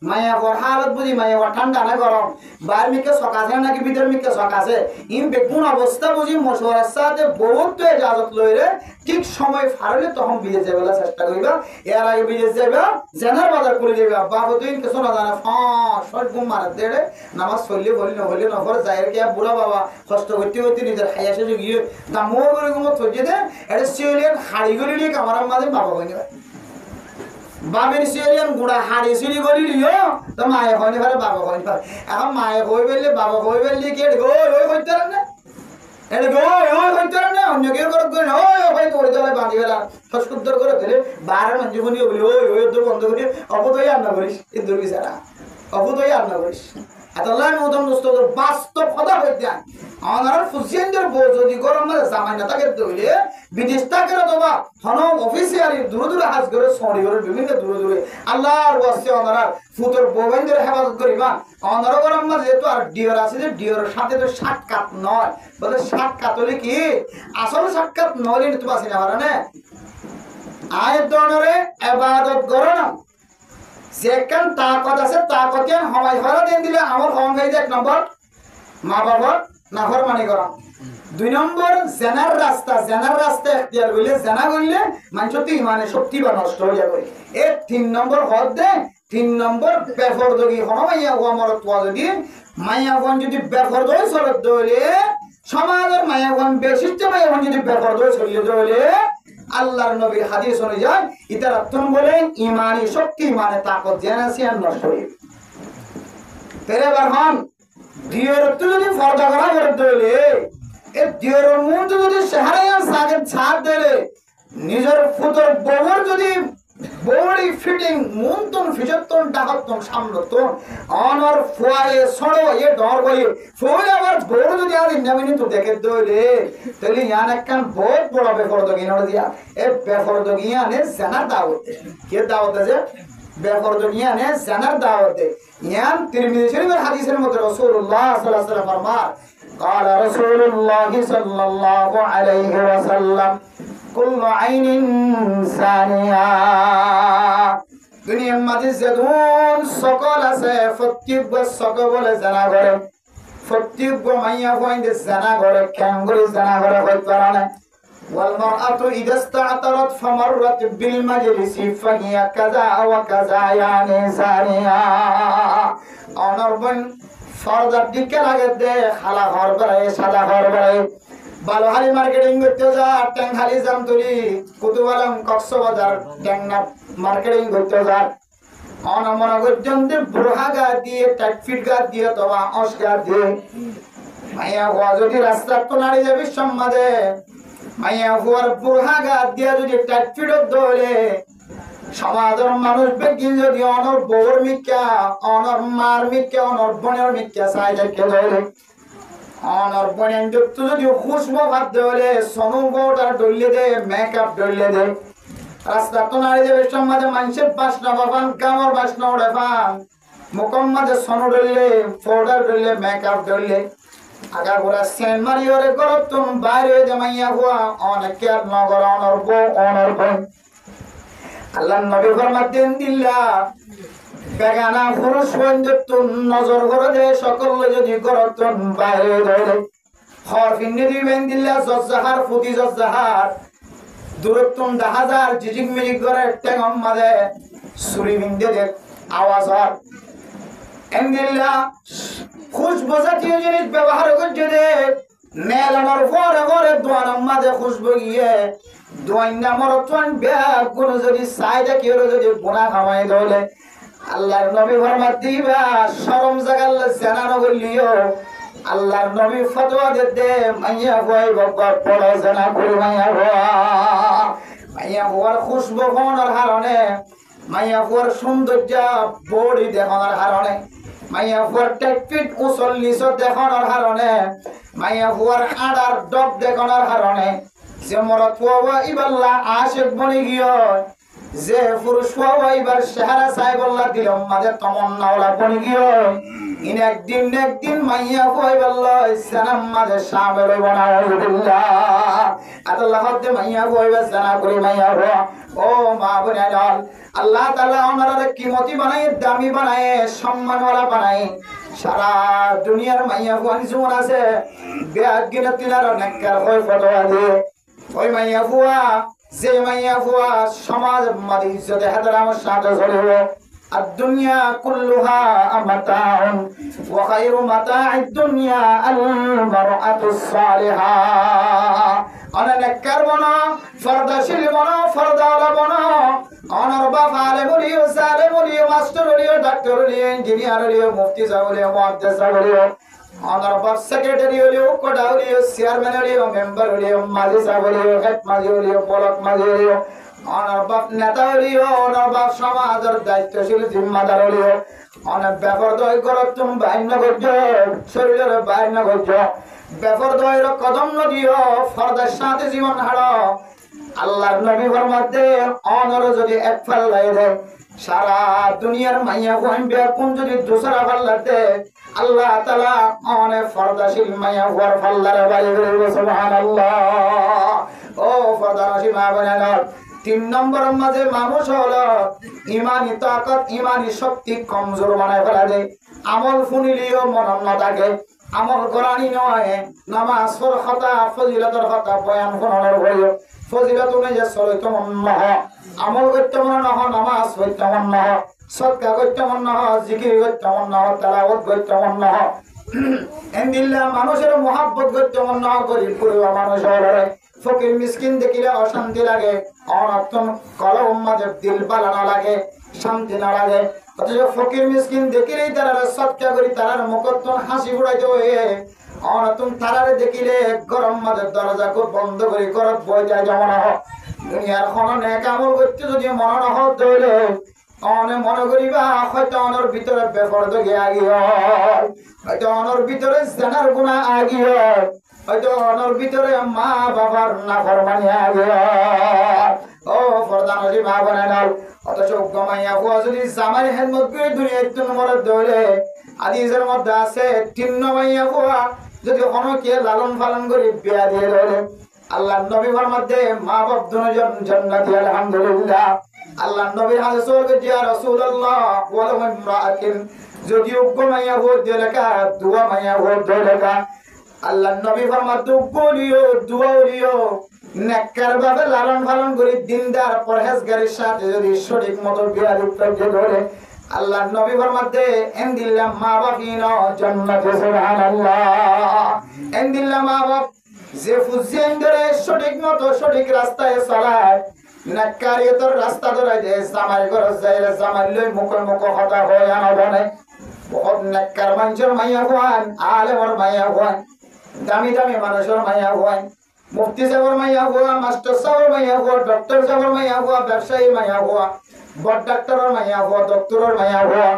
মায়া বর হালত বুঝি মায়া বর ঠান্ডা না গরম বাইর মিকে সকাছে নাকি ভিতর মিকে সকাছে ইন বেগুন অবস্থা বুঝি মশওয়ারার সাথে বহুত তো ইজাজত লইরে ঠিক সময় ফারলে তখন বিদেশ যাবেলা চেষ্টা করিবা। এর আগে বিদেশ যাবে জেনার বাজার করে যাবে বাপ তুই কিছু না জানা শর্ট ঘুম মারা দেড়ে নামাজ পড়লে বলি না হলে নফর যাইর কে বুড়া বাবা কষ্ট করতে করতে নিজের খাইয়া শেষে গিয়ে দামো করে ঘুমো থইয়ে দে এটা সিওলিয়ান হাড়ি গলি নিয়ে কামার মাঝে বাবা হয়ে নেবে বাবের সিওলিয়ান গুড়া হাড়ি সিঁড়ি গলি লিও তো মায়ে হয়নি পারে বাবা হয়নি পারে এখন মায়ে হয়ে বেললে বাবা হয়ে বেললে কি এটা ওই ওই হইতে পারে না এটা ওই ওই হইতে পারে না অন্য কেউ করে ওই ওই করে চলে বাঁধি বেলা সংস্কৃত করে ফেলে বাহারের মানুষ বলি বলি ওই ওই দূর বন্ধ করি অপদই রান্না করিস এই দূর বিচারা অপদই রান্না করিস আল্লাহ মতন দোস্ত বাস্তব কথা হয়ে যায় আমার ফুজিয়ানদের বউ যদি গরম মানে জামাই না থাকে দইলে বিদেশ থাকে অথবা হন অফিসিয়ালি দূরে দূরে হাজ করে সরি করে বিভিন্ন দূরে দূরে আল্লাহর ওয়াসে ওনারা ফুতর বউবাইনদের হেফাজত করিবা ওনারা গরম মানে যেহেতু আর ডিওর আছে যে ডিওর সাথে তো সাক্ষাৎ নয় বলে সাক্ষাৎ হলে কি আসল সাক্ষাৎ নইলে তো বাসি না পারে না আয়াত ধরে ইবাদত করো না যেখান তাকত আছে তাকতেন হমাই হরা দেন দিলে আমার হম হয়ে যায়। এক নম্বর মা বাবার নাফরমানি করা, দুই নম্বর জেনার রাস্তা এখতিয়ার করলে জেনা করলে মানুষের তো ইমানে শক্তি বা নষ্ট হয়ে যাবে। এর ৩ নম্বর হদ দে, ৩ নম্বর বেফরদগি হন মাইয়া হওয়া মরত তোয়া যদি মাইয়াগণ যদি বেফরদই চলত দইলে সমাজের মাইয়াগণ বেশিষ্ট মাইয়াগণ যদি বেফরদই চলিয়ে দইলে আল্লাহর নবীর হাদিস অনুযায়ী ইতারা তুমি বলেন ইমানি শক্তি ইমানে তাকত জেনাসি আর নষ্ট হয়ে তেরে বারহান দিয়ের তো যদি ফর্দা করা করে দইলে এ দিয়ের মন যদি সেহারাইয়া সাগের ছাড় দিলে নিজের ফুতর বউর যদি বডি ফিটিং মুনতন ফিজতন ডাকতন সামলতন অনর ফুয়ায়ে ছড়ো এ ডর গয়ে ফুলে আবার বড় যদি আর ইন্নামিনি তো দেখে দইলে তাহলে ইয়ান একখান বহুত বড় বেফরদগি নড় দিয়া এ বেফরদগি আনে জানার দাওয়াত কে দাওয়াত আছে বেফরদগি আনে জানার দাওয়াত ইয়ান তিরমিজি শরীফের হাদিসের মধ্যে রাসূলুল্লাহ সাল্লাল্লাহু আলাইহি ওয়াসাল্লাম ফরমান قال رسول الله صلى الله عليه وسلم كل عين ثانية দুনিয়ার মাঝে যেমন সকল আছে প্রত্যেক সকল বলে জানা করে প্রত্যেক মাইয়া পয়েন্টে জানা করে ক্যাঙ্গুরি জানা করে হইতে পারে না والمرأة إذا استعطرت فمرت بالمجلس فهي كذا وكذا يعني ثانية অনর্বন ফরদার দিকে লাগে দে খালা ঘর বেড়ায় সাদা ঘর বেড়ায় বালোহারি মার্কেটিং করতে যা ট্যাংখালি জামতলি কুতুবালাম কক্সবাজার ট্যাংনা মার্কেটিং করতে যা অনমনা পর্যন্ত বুড়া গা দিয়ে টাইটফিট গা দিয়ে তোমা অস গা দিয়ে মাইয়া হওয়া যদি রাস্তা তো নাড়ি যাবি সম্মাদে মাইয়া হওয়ার বুড়া গা দিয়ে যদি টাইটফিট ধরে সমাজের মানুষ বেগিন যদি অনর বউর মিক্কা অনর মার মিক্কা অনর বোনের মিক্কা চাই দেখে ধরে অনর বোনের যুক্ত যদি খুশবু ভাত ধরে সনু বউটার ডলে দে মেকআপ ডলে দে রাস্তা তো নাড়ি যাবে সমাজে মানুষের বাসনা বাবান কামর বাসনা ওড়ে পান মুখম মাঝে সনু ডলে পাউডার ডলে মেকআপ ডলে আগা ঘোরা সেন মারি ওরে গরত তুমি বাইরে জামাইয়া হওয়া অনেকে আর নগর অনর বউ অনর বোন আল্লাহ নবী ফরমাতেন দিল্লা বেগানা পুরুষ বন্ধুত্ব নজর করে দে সকল যদি গরতন বাইরে ধরে হর ফিন্নি দিবেন দিল্লা জজ্জাহার ফুটি জজ্জাহার দূরত্বন ১০০০ জিজিক মিজিক করে টেঙম মাঝে সুরি বিন্দে দে আওয়াজ হয় এন্দিল্লা খুশবু জাতীয় জিনিস ব্যবহার করছে দে নেলানোর পরে পরে দোয়ানোর মাঝে খুশবু গিয়ে দোয়াইনা মরতন ব্যাগ কোন যদি সাইডে কেউ যদি গুনাহ খাওয়াই ধরলে আল্লাহর নবী ফরমাত দিবা শরম জাগাল্লা জানানো বললিও আল্লাহর নবী ফতোয়া দিতে মাইয়া কই বাবা পড়া জানা করি মাইয়া হওয়ার খুশবু হওয়ার কারণে মাইয়া হওয়ার সৌন্দর্য বডি দেখানোর কারণে মাইয়া হওয়ার টেকফিট উসল নিচ দেখানোর কারণে মাইয়া হওয়ার আড়ার ডব দেখানোর কারণে যে মরত হওয়া ইবাল্লা আশেক বনি গিয়ে যে পুরুষ হওয়া এবার চেহারা চাই বললা দিলাম মাঝে তমন্নাওয়ালা বনি গিয়ে ইন একদিন মাইয়া কই বললো সানাম মাঝে শামিল বানাউল্লাহ আল্লাহ হতে মাইয়া কই সানা করে মাইয়া ও মা বোনেরা আল্লাহ তাআলা ওনারে কিমতি বানায় দামি বানায় সম্মানওয়ালা বানায় সারা দুনিয়ার মাইয়া কোন জীবন আছে বেআগিনা তিনার নেককার হয় ফতোয়া দিয়ে ওই মাইয়া ফুয়া যে মাইয়া ফুয়া সমাজ মাদি ইজ্জতে হাজার আমার সাথে চলে الدنيا كلها متاع وخير متاع الدنيا المرأة الصالحة أنا نكر بنا فردشل بنا فردالا بنا أنا ربا فعلم لي وسالم لي ماستر لي دكتور لي انجينير لي مفتي لي مهندس لي أنا ربا سكرتري لي وكودا لي chairman لي member لي ماجي لي head ماجي لي block ماجي لي honour বাপ নেতা হলিও অনার বাপ সমাজের দায়িত্বশীল জিম্মাদার হলিও অনেক ব্যাপার দয় করো তুমি বাইর না করছো শরীরের বাইর না করছো ব্যাপার দয়ের কদম নদীও ফরদের সাথে জীবন হারো আল্লাহর নবী ফরমাতে অনর যদি এক ফাল্লাই দেয় সারা দুনিয়ার মাইয়া কোন বেকুন যদি দুসরা ফাল্লাতে আল্লাহ তাআলা অনেক ফরদাশীল মাইয়া ওর ফাল্লারে বাইরে সুবহানাল্লাহ ও ফরদাশীল মা বোনেরা 3 নম্বরের মাঝে মানুষ হলো ইমানি তাকত ইমানি শক্তি কমজোর বানায় ফেলা দেয় আমল ফুনিলিও মনন না থাকে আমল কোরআনি নয় নামাজ ফরখতা ফজিলতের কথা বয়ান ফোনানোর ভয় ফজিলত অনুযায়ী চলিত মন নহ আমল করতে মন নহ নামাজ করতে মন নহ সদকা করতে মন নহ জিকির করতে মন নহ তেলাওয়াত করতে মন নহ এন্দিল্লা মানুষের মহব্বত করতে মন নহ গরিব পুরো মানুষ হলো ফকির মিসকিন দেখিলে অশান্তি লাগে অনর্থন কলম মাঝে দিল বালানো লাগে শান্তি না লাগে অথচ ফকির মিসকিন দেখিলেই তারা সৎকা করি তারার মুখতন হাসি ফুটাইতে হয়ে অনর্থন তারারে দেখিলে গরম মাঝে দরজা খুব বন্ধ করে করত বই যায় যেমন হোক দুনিয়ার খননে কামল করতে যদি মন না হত হইলে অনে মনে করিবা হয়তো অনর ভিতরে বেফরদ গিয়ে আগি হয় হয়তো অনর ভিতরে জানার গুণা আগি হয় হয়তো অনর ভিতরে মা বাবার নাফরমানি আগে ও ফরদানজি মা বোনেরা অথচ গমাইয়া ফুয়া যদি জামাই হেলমত করে দুনিয়ায় 3 নম্বরে দৌড়ে হাদিসের মধ্যে আছে 3 নম্বর ফুয়া যদি অনকে লালন পালন করে বিয়া দিয়ে দৌড়ে আল্লাহর নবীর মধ্যে মা বাপ দুজন জান্নাতি আলহামদুলিল্লাহ আল্লাহর নবীর হাদিস বলে ইয়া রাসূলুল্লাহ ওয়া লাম ইমরাআতিন যদি গমাইয়া ফুয়া দেলকা দুয়া মাইয়া ফুয়া দেলকা আল্লাহর নবী ফরমাতে বলিও দুয়ারিও নেককার ভাবে লালন পালন করে দিনদার পরহেজগারের সাথে যদি সঠিক মতো বিয়া দিতে ধরে আল্লাহর নবী ফরমাতে এন্দিল্লা মা বাপিনো জান্নাতে সুবহানাল্লাহ এন্দিল্লা মা বাপ যে ফুজিয়েন ধরে সঠিক মতো সঠিক রাস্তায় চালায় নেককারিয়তের রাস্তা ধরে যে জামাই ঘর যায় জামাই লই মুখে মুখে কথা হয় না বনে বহুত নেককার মানুষের মাইয়া হন আলেমর মাইয়া হন দামি দামি মানুষের মাইয়া হন মুফতি সাহেবের মাইয়া হওয়া মাস্টার সাহেবের মাইয়া হওয়া ডক্টর সাহেবের মাইয়া হওয়া ব্যবসায়ী মাইয়া হওয়া বড় ডাক্তারের মাইয়া হওয়া ডক্টরের মাইয়া হওয়া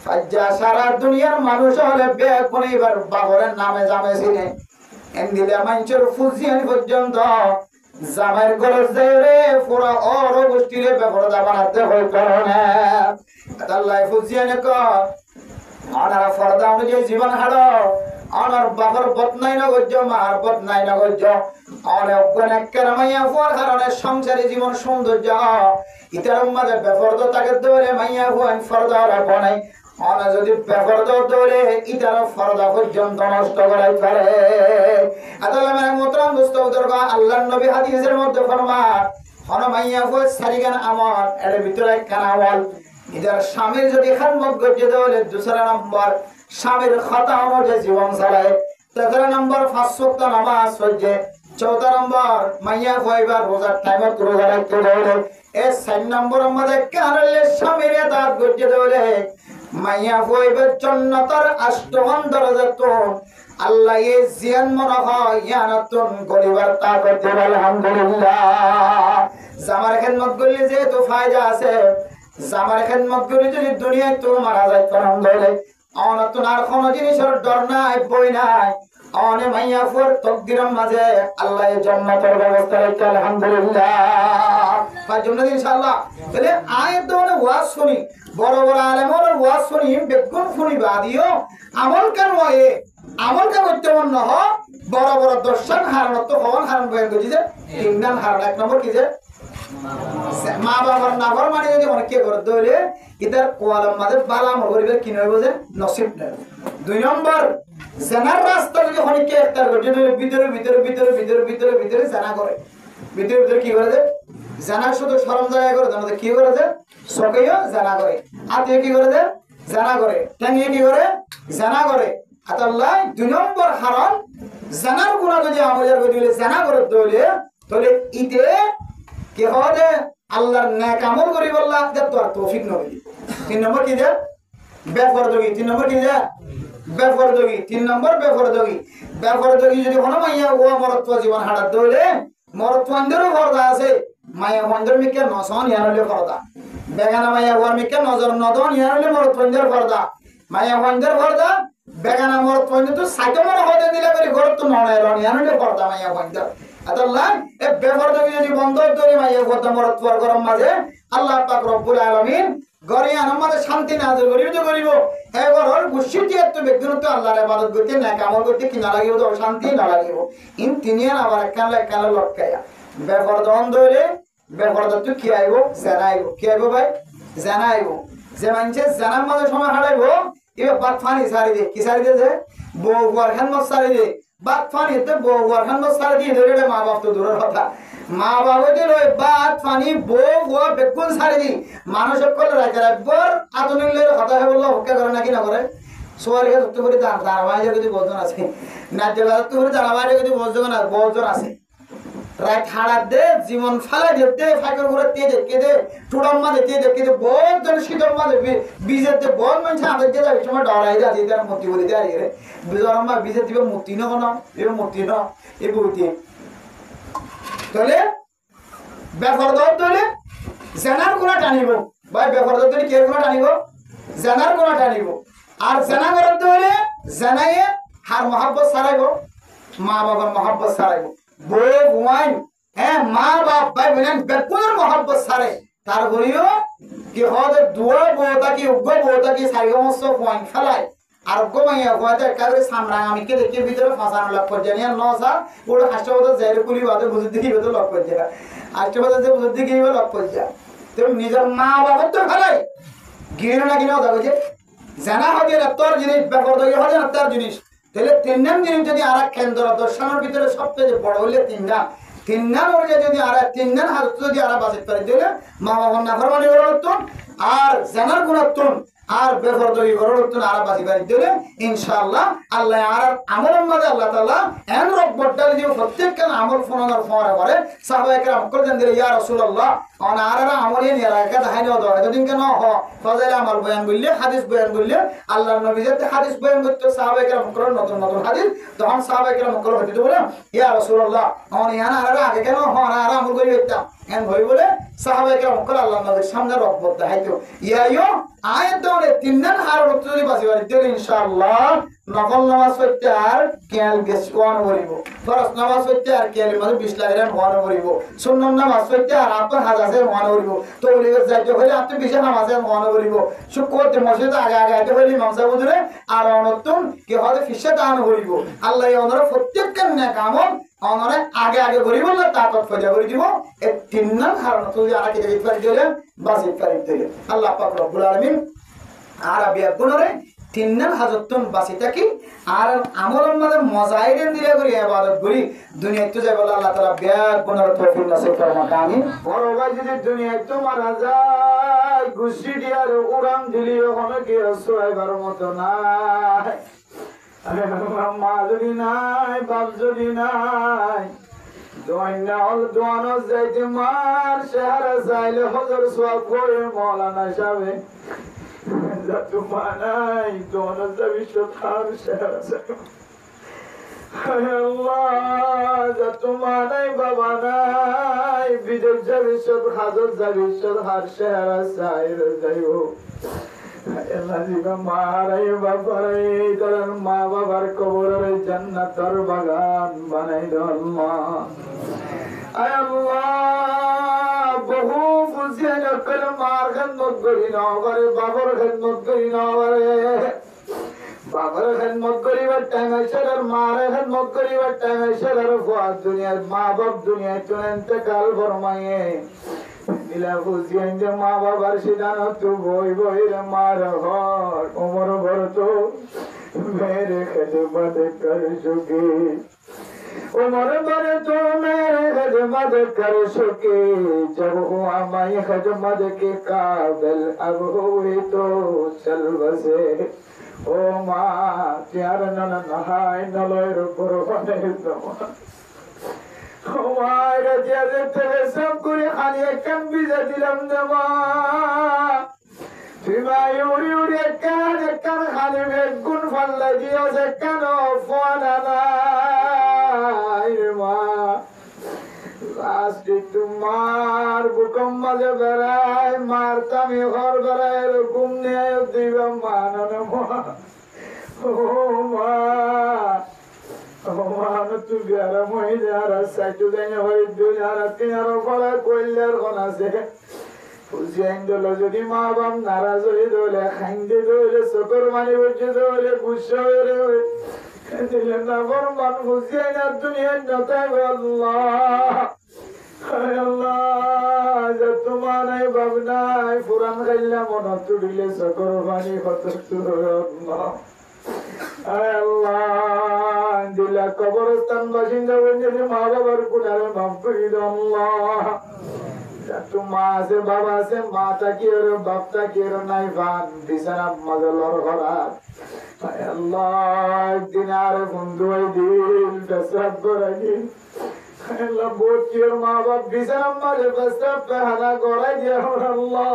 ফাজ্জা সারা দুনিয়ার মানুষ হলে বেকুন এবার বাবরের নামে জামে ছিলেন এন্দিলে মানুষের ফুজিয়ান পর্যন্ত জামাইয়ের গরজ দেয় রে পুরা অর গোষ্ঠীরে বেপরদা বানাতে হয় কারণে আল্লাহ ফুজিয়ানে কর অনারা ফরদা অনুযায়ী জীবন হারো অনার বাবার বদনাই না গজ্জ মার বদনাই না গজ্জ অনেক অনেকের মাইয়া ফুয়ার কারণে সংসারী জীবন সৌন্দর্য ইতার মাঝে বেফরদ তাকে ধরে মাইয়া ফুয়ান ফরদা রাখে অনা যদি বেফরদ ধরে ইতার ফরদা পর্যন্ত নষ্ট করাই পারে আদালে মানে মোহতরম দোস্ত বুজুর্গ আল্লাহর নবী হাদিসের মধ্যে ফরমান হন মাইয়া ফুয়া সারিগান আমল এর ভিতরে কান আমল ইদার স্বামীর যদি খাদমত গজ্জ দেওয়ালে 2 নম্বর স্বামীর কথা অনুযায়ী জীবন চালায় 3 নম্বর 5 ওয়াক্ত নামাজ পড়ে 14 নম্বর মাইয়া কয়বার রোজার টাইমত রোজা রাখতে দেওয়ালে এই 4 নম্বর মধ্যে কারলে স্বামীর দাঁত গজ্জ দেওয়ালে মাইয়া কয়বার জান্নাতের 8 দরজা তো আল্লাহ এই জিয়ান মনে হয় ইয়ানাতুন গরিবার তা করতে আলহামদুলিল্লাহ জামার খেদমত করলে যে তো ফায়দা আছে জামার খেদমত করে যদি দুনিয়ায় তো মারা যায় কারণ ধরে অনতন আর কোন জিনিসের ডর নাই বই নাই অনে মাইয়া ফুর তকদিরের মাঝে আল্লাহ জান্নাতের ব্যবস্থা রাখছে আলহামদুলিল্লাহ পাঁচজন ইনশাআল্লাহ তাহলে আয়াত মানে ওয়াজ শুনি বড় বড় আলেমের ওয়াজ শুনি বেগুন শুনি বাদিও আমল কেন হয় আমল কেন করতে মন হ বড় বড় দর্শন হারানো তো হওয়ার হারান বয়ান করছি যে তিনদান হারান এক নম্বর কি যে মা বাবার নাফর মানে যদি অনেকে করতে হইলে ইতার কোয়ালাম মাঝে বালা মগরিবের কি নয় বোঝে নসিব নয় দুই নম্বর জানার রাস্তা যদি অনেকে একটা ভিতরে ভিতরে ভিতরে ভিতরে ভিতরে ভিতরে ভিতরে জানা করে ভিতরে ভিতরে কি করে দেয় জানা শুধু সরম জায়গা করে জানা কি করে দেয় সকেও জানা করে হাতে কি করে দেয় জানা করে টাঙ্গিয়ে কি করে জানা করে আল্লাহ দুই নম্বর হারাম জানার গুণা যদি আমাদের দিলে জানা করে দইলে তাহলে ইতে কি হবে আল্লাহর নেক আমল করি বললা যে তোর তৌফিক নবী তিন নম্বর কি যে বেফরদগি তিন নম্বর কি যে বেফরদগি তিন নম্বর বেফরদগি যদি কোনো মাইয়া ও মরত্ব জীবন হারাত দইলে মরত্বন্দেরও ফরদা আছে মাইয়া বন্ধের মিকে নসন ইয়ানলে ফরদা বেগানা মাইয়া ওর মিকে নজর নদন ইয়ানলে মরত্বন্দের ফরদা মাইয়া বন্ধের ফরদা বেগানা মরত্বন্দের তো সাইতো মর হতে দিলে করে ঘর তো নয় রন ইয়ানলে ফরদা মাইয়া বন্ধের আল্লাহ এ বেফরদগি যদি বন্ধ করে মাইয়া ফরদা মরত্ব গরম মাঝে আল্লাহ পাক রব্বুল আলামিন গরে আমাদের শান্তি নাযিল করিব তো করিব এগরর মুশরিকি এত বেগুনতে আল্লাহর ইবাদত করতে না কামল করতে কি না লাগিব তো শান্তি না লাগিব ইন তিনিয়ান আবার কালা লটকায়া বেফরদন ধরে বেফরদ তো কি আইবো জানাইবো কি আইবো ভাই জানাইবো যে মানছে জানার মাঝে সময় হারাইবো এবার বাত ফানি সারি দে কি সারি দে যে বউ ওয়ারখান মত সারি দে বাত ফানি তে বউ ওয়ারখান মত সারি দিয়ে ধরে মা বাপ তো দূরের কথা মা বাবা দিল বাত ফানি বউ ওয়া বেকুল সারি দি মানুষের কল রাখে একবার আতুনিলের কথা হে বললো হকে করে নাকি না করে সোয়ারিকে যুক্ত করে দাঁড়াবাই যদি বলজন আছে না জেলা যুক্ত করে দাঁড়াবাই যদি বলজন আছে রাত হাড়াত দে জীবন ফালাই দে ফাইকর করে তেজে কেদে টুড়াম মাঝে তেজে কেদে বহুত জন শীতল মাঝে বীজের দে বহুত মানুষ আমাদের যে যাবে সময় ডরাই যায় তার মূর্তি বলে দেয় রে বিজরম মা বীজের দিবে মূর্তি ন কোন এ মূর্তি ন এ বইতে তাহলে বেফরদ হলে জানার গুণা টানিব ভাই বেফরদ হলে কে গুণা টানিব জানার গুণা টানিব আর জানা করতে হলে জানাইয়ে হার মহাব্বত ছাড়াইব মা বাবার মহাব্বত ছাড়াইব বউ ঘুমাইন হ্যাঁ মা বাপ ভাই বোনেন বেকুনের মহাব্বত ছাড়ে তারপরেও কি হতে দুয়া বউতা কি উগ্র বউতা কি সাইগমস্ত পয়েন্ট ফেলায় আর গোমাইয়া গোয়াতে একেবারে সামরা আমি কে দেখে ভিতরে ফাঁসানো লাভ করছে না নসা পুরো হাসপাতাল যাইরে কুলি বাদে বুঝে দেখি তো লক করছে হাসপাতাল যে বুঝে দেখি লক করছে তো নিজের মা বাবার তো ফেলায় গিয়ে না কিনা কথা বলছে জানা হবে না তোর জিনিস ব্যাপার তো হবে না তার জিনিস তাহলে তিনজন জিনিস যদি আর কেন্দ্র দর্শনের ভিতরে সবচেয়ে বড় হইলে তিনজন ওরে যদি আর তিনজন হাত যদি আর বাজেট করে দিলে মা বাবার নাফরমানি করতুন আর জানার গুণাতুন আর বেফরদগি করতুন আর বাজি করে দিলে ইনশাআল্লাহ আল্লাহ আর আমলের মধ্যে আল্লাহ তাআলা এন রব্বটাল যে প্রত্যেকটা আমল ফোনার ফোরা করে সাহাবায়ে কেরাম কইলেন দিলে ইয়া রাসূলুল্লাহ অন আরারা আমলে নিয়ে রাখা দেখাই না দাও এতদিন কেন হ ফজলে আমল বয়ান বললে হাদিস বয়ান বললে আল্লাহর নবী যে হাদিস বয়ান করতে সাহাবায়ে কেরাম করেন নতুন নতুন হাদিস তখন সাহাবায়ে কেরাম করে হতে বলে ইয়া রাসূলুল্লাহ অন ইয়ানা আরারা আগে কেন হ আরারা আমল করি হইতাম এন ভই বলে সাহাবায়ে কেরাম করে আল্লাহর নবীর সামনে রব্বত দেখাইতো ইয়াইও আয়াত দরে তিনজন হার যদি বাজি বাড়ি দিলে ইনশাআল্লাহ নফল নামাজ পড়তে আর কেল গেস কোন করিব ফরজ নামাজ পড়তে আর কেল মানে 20 লাখ এর কোন করিব সুন্নাত নামাজ পড়তে আর আপনার হাজারের কোন করিব তো ওই যাইতে হলে আপনি বেশি নামাজের কোন করিব শুক্রতে মসজিদে আগে আইতে হলে ইমাম সাহেব বুঝলে আর নতুন কি হবে ফিশে দান করিব আল্লাহ ওনারা প্রত্যেকটা নেক আমল ওনারা আগে করিব না তাকত ফজা করে দিব এই তিনজন কারণ তুই আর কি দিতে পারি দিলে বাজি পারি দিলে আল্লাহ পাক রব্বুল আলামিন আর বিয়া গুণরে তিনজন হাজতন বাসি থাকি আর আমলের মধ্যে মজাইরেন দিলে করি ইবাদত করি দুনিয়াতে যাই বলে আল্লাহ তাআলা বিয়া গুণর তৌফিক নসিব ফরমাক আমিন বড় ভাই যদি দুনিয়াতে তো মারা যায় গুছি দিয়ার উড়ান দিলিও কোনো কি সহায়বার মত নাই আরে মা যদি নাই বাপ যদি নাই দোয়াইনা হল দোয়ানো যাইতে মার শহরে যাইলে হজর সওয়াব করে মাওলানা সাহেব Zatumanai, dona zavishotar shahra Hay Allah, zatumanai babanai, bidel zavishot hazot zavishot har shahra sair zayo মা বাবার কবরের জান্নাতের বাগান বানাই দাও আল্লাহ। বহু ফুজিয়ান করে মার খেদমত করি না পারে, বাবার খেদমত করি না পারে। বাবার খেদমত করিবার টাইম এসে আর মার খেদমত করিবার টাইম এসে আর ফুয়াদ দুনিয়ার মা বাপ দুনিয়ায় চলে ইন্তেকাল ফরমায়ে দিলা ফুজিয়ান যে মা বাবার সিদ্ধান্ত বই বই রে মার ঘর ওমর ঘর তো মেরে খেদমত কর সুখী, उमर भर तो मेरे खिदमत कर सके, जब हुआ मैं खिदमत के काबिल अब हुई तो चल बसे। ओ माँ प्यार नन नहाय नलोर पुरवाने दमा, ओ माँ रजिया तेरे सब कुरे खाने कम भी जदिलम दमा, फिमा यूरी यूरी कान खाने में गुन फल लगियो से कनो फोना ना তোমার বুকম মাঝে বেড়ায় মারতাম ঘর বেড়ায় ঘুম নিয়ে দিবা মানন মান তুই বিয়ারা মহিলার সাইটু দেয় হয়ে দুনিয়ার তিনার ফলে কইলের কোন আছে যদি মা বাপ নারাজ হয়ে দলে খাইন্দে দলে চকর মানি বসে দলে গুসা হয়ে দিলেন না বরমান বুঝিয়ে না দুনিয়ার নতাই আল্লাহ আল্লাহ যত মানাই ভাবনাই পুরান খাইলা মন তুলিলে চকর পানি কত আল্লাহ আল্লাহ দিলা কবরস্থান বাসিন্দা বন্ধু মা বাবার গুনারে মাফ করে দাও আল্লাহ। যত মা আছে বাবা আছে মাটা কি আর বাপটা কি আর নাই ভান বিছানা মজলর ঘরাত আল্লাহ দিন আর বন্ধু দিল পেশাব করাই দিন আল্লাহ বহুত কি মা বাপ বিছানা মাঝে পেশাব পেহানা করাই দিয়ে আল্লাহ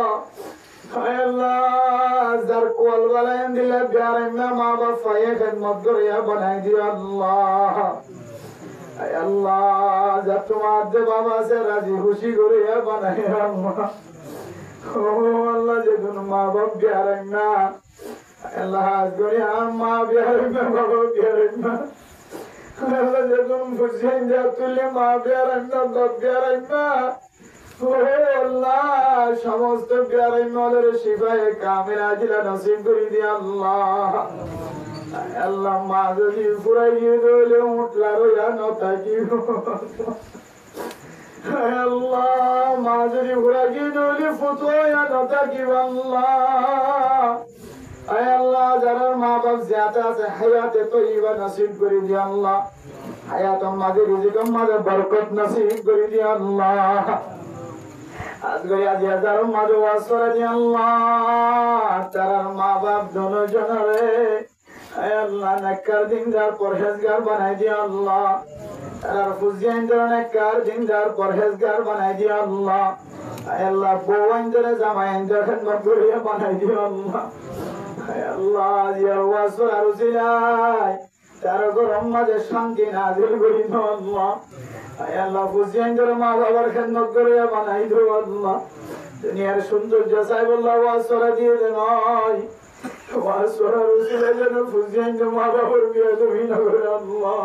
আল্লাহ যার কোল বালাই দিলে প্যারে মা বাপ ফায়ে খেদমত করিয়া বানাই দিও আল্লাহ আল্লাহ যা তোমার যে বাবা আছে রাজি খুশি করিয়া বানাই আল্লাহ ও আল্লাহ যে কোন মা বাপ প্যারে না আল্লাহ আজ করি মা প্যারে না বাবা প্যারে না আল্লাহ যে কোন ফুসিন যা তুলে মা প্যারে না বাপ প্যারে না ও আল্লাহ সমস্ত প্যারে মালের শিফায়ে কামিল আজিলা নসিব করে দিয়া আল্লাহ আল্লাহ মা যদি ফুরাইয়ে দিলে উঠলা রইয়া নতাকি আল্লাহ মা যদি ফুরাইয়ে দিলে ফুটোয়া নতাকি আল্লাহ আল্লাহ যারা মা বাপ জিয়াতে আছে হায়াতে তৈবা নসিব করে দিয়া আল্লাহ হায়াতম মাঝে রিজিকম মাঝে বরকত নসিব করে দিয়া আল্লাহ আজকে আজ হাজার মাঝে ওয়াজ করে দিয়া আল্লাহ তার মা বাপ দুজনরে আল্লাহ নেককার দিনদার পরহেজগার বানাই দিয়া আল্লাহ তার ফুজিয়ান নেককার দিনদার পরহেজগার বানাই দিয়া আল্লাহ আল্লাহ বউয়ান ধরে জামাইন ধরে খেদমত করিয়া বানাই দিয়া আল্লাহ আল্লাহ জিয়া ওয়াজ করার উসিলায় তার গরম মাঝে শান্তি নাজিল করি দাও আল্লাহ আল্লাহ ফুজিয়ান ধরে মা বাবার খেদমত করিয়া বানাই দাও আল্লাহ দুনিয়ার সৌন্দর্য চাই বললাহ ওয়াজ করা দিয়ে দে নয় ওয়াজ করার উসিলায় যেন ফুজিয়ান যে মা বাবার বিয়ে তুমি না করে আল্লাহ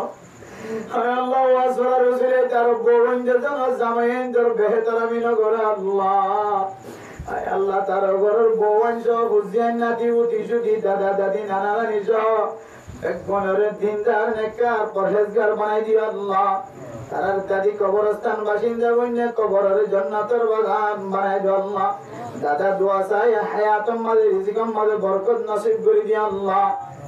আল্লাহ ওয়াজ করার উসিলায় তার বউয়ান যেন জামাইন ধরে বেহতর আমি না করে আল্লাহ আল্লাহ তার ঘরের বউয়ান সহ ফুজিয়ান নাতি উতি সুতি দাদা দাদি নানা নানি সহ এক বোনের দিনদার নেককার পরহেজগার বানাই দিও আল্লাহ তার দাদি কবরস্থান বাসিন্দা বন্যে কবরের জান্নাতের বাগান বানাই দিও আল্লাহ দাদা দোয়া চাই হায়াতম মাঝে রিজিকম মাঝে বরকত নসিব করে দিও আল্লাহ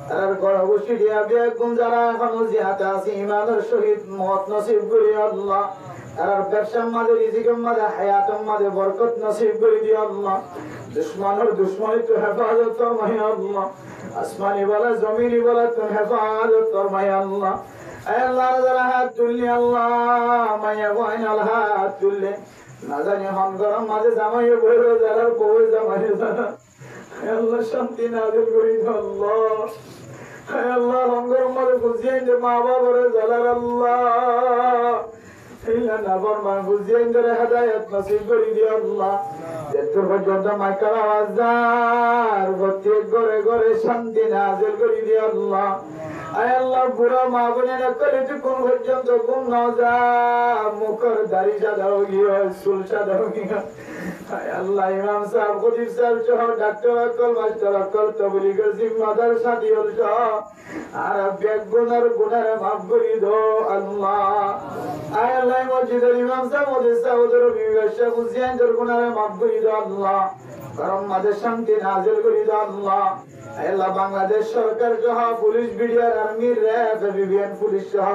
তার গর্ভবতী দিয়া বিয়ে গুণ যারা এখনো জিয়াতে আছে ইমানের সহিত মত নসিব করে আল্লাহ তার ব্যবসার মাঝে রিজিকম মাঝে হায়াতম মাঝে বরকত নসিব করে দিও আল্লাহ দুশ্মনের দুশ্মনী তো হেফাজত ফরমাই আল্লাহ আসমানি বলা জমিনি বলা তো হেফাজত ফরমাই আল্লাহ আল্লাহ যারা হাত তুললি আল্লাহ মাইয়া বহিন আল্লাহ হাত তুললে না জানি হন গরম মাঝে জামাইয়ে বইরে যারা বউ জামাইয়ে যারা আল্লাহ শান্তি নাজিল করি আল্লাহ আল্লাহ রঙ্গর মাঝে বুঝিয়ে যে মা বাবার জালার আল্লাহ ইল্লা নাফরমান বুঝিয়েন্দরে হেদায়েত নসিব করে দিও আল্লাহ যেতুর পর্যন্ত মাইকার আওয়াজ যার প্রত্যেক ঘরে ঘরে শান্তি নাযিল করে দিও আল্লাহ আয় আল্লাহ বুড়া মা বোনেরা করে কোন পর্যন্ত ঘুম না যা মুখের দাড়ি সাদাও গিয়ে চুল সাদাও গিয়ে আয় আল্লাহ ইমাম সাহেব খতিব সাহেব সহ ডাক্তার আকল মাস্টার আকল তবলিগের জিম্মাদার সাথী হল সহ আর বেগ গুনার মাফ করে দো আল্লাহ আয় আল্লাহ মসজিদের ইমাম সাহেব মসজিদ সাহেবের বিবেশা হুসেনদের গুনার মাফ করে দো আল্লাহ কারণ মাদের শান্তি নাযিল করে দো আল্লাহ আয় আল্লাহ বাংলাদেশ সরকার সহ police BDR army RAB BBN police সহ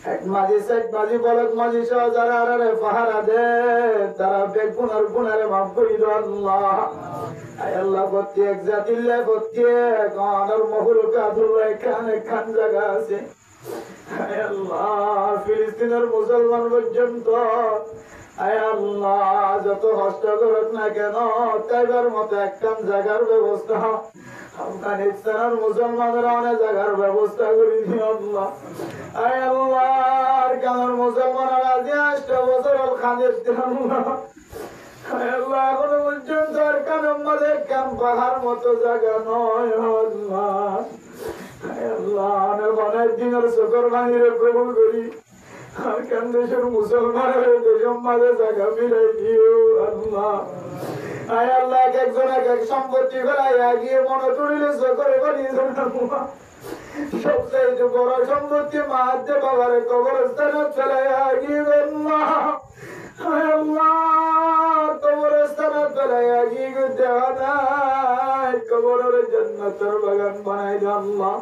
এক মাঝি সাইড মাঝি বলক মাঝি সহ যারা আরে পাহারা দে তারা বেগ গুনার মাফ করে দো আল্লাহ আয় আল্লাহ প্রত্যেক জাতিল্লাহ প্রত্যেক অনর মহলুকাতুল্লাহ খান জায়গা আছে আয় আল্লাহ ফিলিস্তিনের মুসলমান পর্যন্ত আয় আল্লাহ যত কষ্ট করুক না কেন তাইবার মতো একখান জায়গার ব্যবস্থা আফগানিস্তানের মুসলমানরা অনেক জায়গার ব্যবস্থা করে দিও আল্লাহ আয় আল্লাহ আর কেন মুসলমানরা যে 8 বছর খাদের আল্লাহ এখনো পর্যন্ত আর কানম মাঝে কান পাহাড় মতো জায়গা নয় আল্লাহ আল্লাহ অনেক দিনের শকর ভাঙিরে কবুল করি আর কেন দেশের মুসলমানের দেশের মাঝে জায়গা মিলাই দিও আল্লাহ আয় আল্লাহ একজন এক সম্পত্তি ফেলাইয়া গিয়ে মনে তুলিলে শকরে বানিয়েছে সবচেয়ে বড় সম্পত্তি মাহাদ্দে বাবার কবরস্থানে ফেলাইয়া গিয়ে আল্লাহ কবরস্থানে ফেলাইয়া গিয়ে দেওয়া নাই কবরের জান্নাতের বাগান বানাই দে আল্লাহ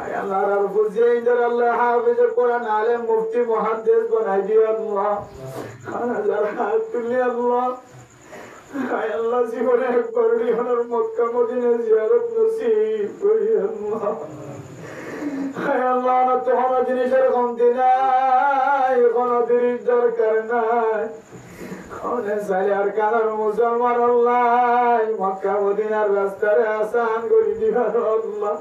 আয় আল্লাহ আর বুঝিয়ে ইন্দর আল্লাহ হাফেজ কোরআন আলেম মুফতি মুহাদ্দিস বানাই দিও আল্লাহ যারা হাত তুলি আল্লাহ আয় আল্লাহ জীবনে একবার হলোর মক্কা মদিনা জিয়ারত নসিব করি আল্লাহ আয় আল্লাহ না তো আমার জিনিসের কমতি নাই কোনো দেরির দরকার নাই অনেক সালে আর কানার মুসলমান আল্লাহ মক্কা মদিনার রাস্তারে আসান করে দিবার আল্লাহ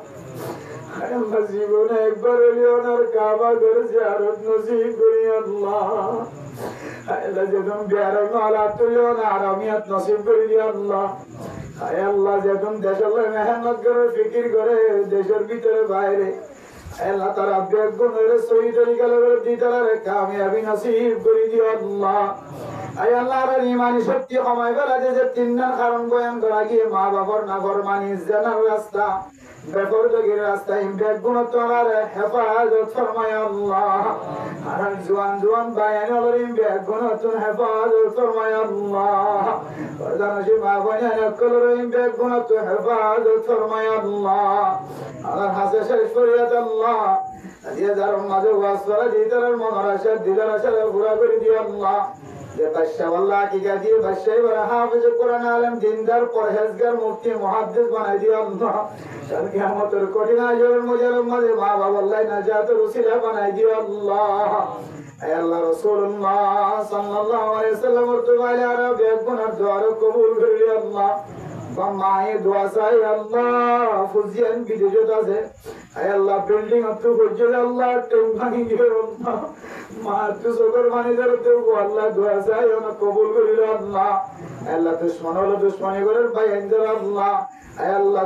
আয় আল্লাহ জীবনে একবার লিওনার কাবা ঘর জিয়ারত নসিব করি আল্লাহ আয় আল্লাহ যেদম বিয়ারে মালা তুলিও না আরামিয়াত নসিব করে দিও আল্লাহ আয় আল্লাহ যেদম দেশের মেহনত করে ফিকির করে দেশের ভিতরে বাইরে আল্লাহ তারা বেগ গুণের সহি তরিকা করে দিতারে কামিয়াবি নসিব করে দিও আল্লাহ আয় আল্লাহ আর ইমানি শক্তি কমাই ফেলা যে তিনটার কারণ বয়ান করা গিয়ে মা বাবার নাফরমানি জানার রাস্তা বেপরদগির রাস্তায় বেগ গুণ তোলার হেফাজত ফরমায় আল্লাহ আর জোয়ান বায়ান অলরিম বেগ গুণ তুন হেফাজত ফরমায় আল্লাহ প্রধানসী মা বায়ান কলরিম বেগ গুণ তু হেফাজত ফরমায় আল্লাহ আর হাসে শেষ করিয়াত আল্লাহ দিয়ে যার মাঝে ওয়াজ করা দিতার মনের আশা দিদার আশা পুরা করে দিও আল্লাহ যে বাদশাহ আল্লাহ কি গাদি বাদশাহ বড় হাফেজ কোরআন আলেম দিনদার পরহেজগার মুফতি মুহাদ্দিস বানাই দিও আল্লাহ কাল কিয়ামতের কঠিন আজরের মুজাররম মাঝে মা বাবা আল্লাহ নাজাতের উসিলা বানাই দিও আল্লাহ আয় আল্লাহ রাসূলুল্লাহ সাল্লাল্লাহু আলাইহি ওয়াসাল্লাম তুবাইলা আর বেগুনার দোয়া কবুল করি আল্লাহ মায়ের দোয়া চাই আল্লাহ ফুজিয়ান বিদেশত আছে আয় আল্লাহ বিল্ডিং তো বুঝে আল্লাহ টেম ভাঙি গিয়ে আল্লাহ মা তো সকর ভাঙি ধরে তো আল্লাহ দোয়া চাই ওনা কবুল করিল আল্লাহ আল্লাহ দুশমন হলো দুশমনি করে ভাই ইনজার আল্লাহ আয় আল্লাহ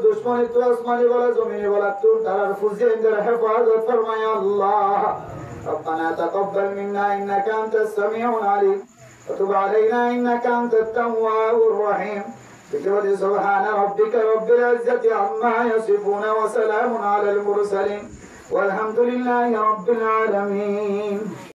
দুশমনি তো আসমানি বলা জমিনি বলা তো তার ফুজিয়ান ইনজার হেফাজত ফরমায় আল্লাহ ربنا تقبل منا انك انت السميع العليم وتب علينا انك انت التواب الرحيم بجود سبحان ربك رب العزة عما يصفون وسلام على المرسلين والحمد لله رب العالمين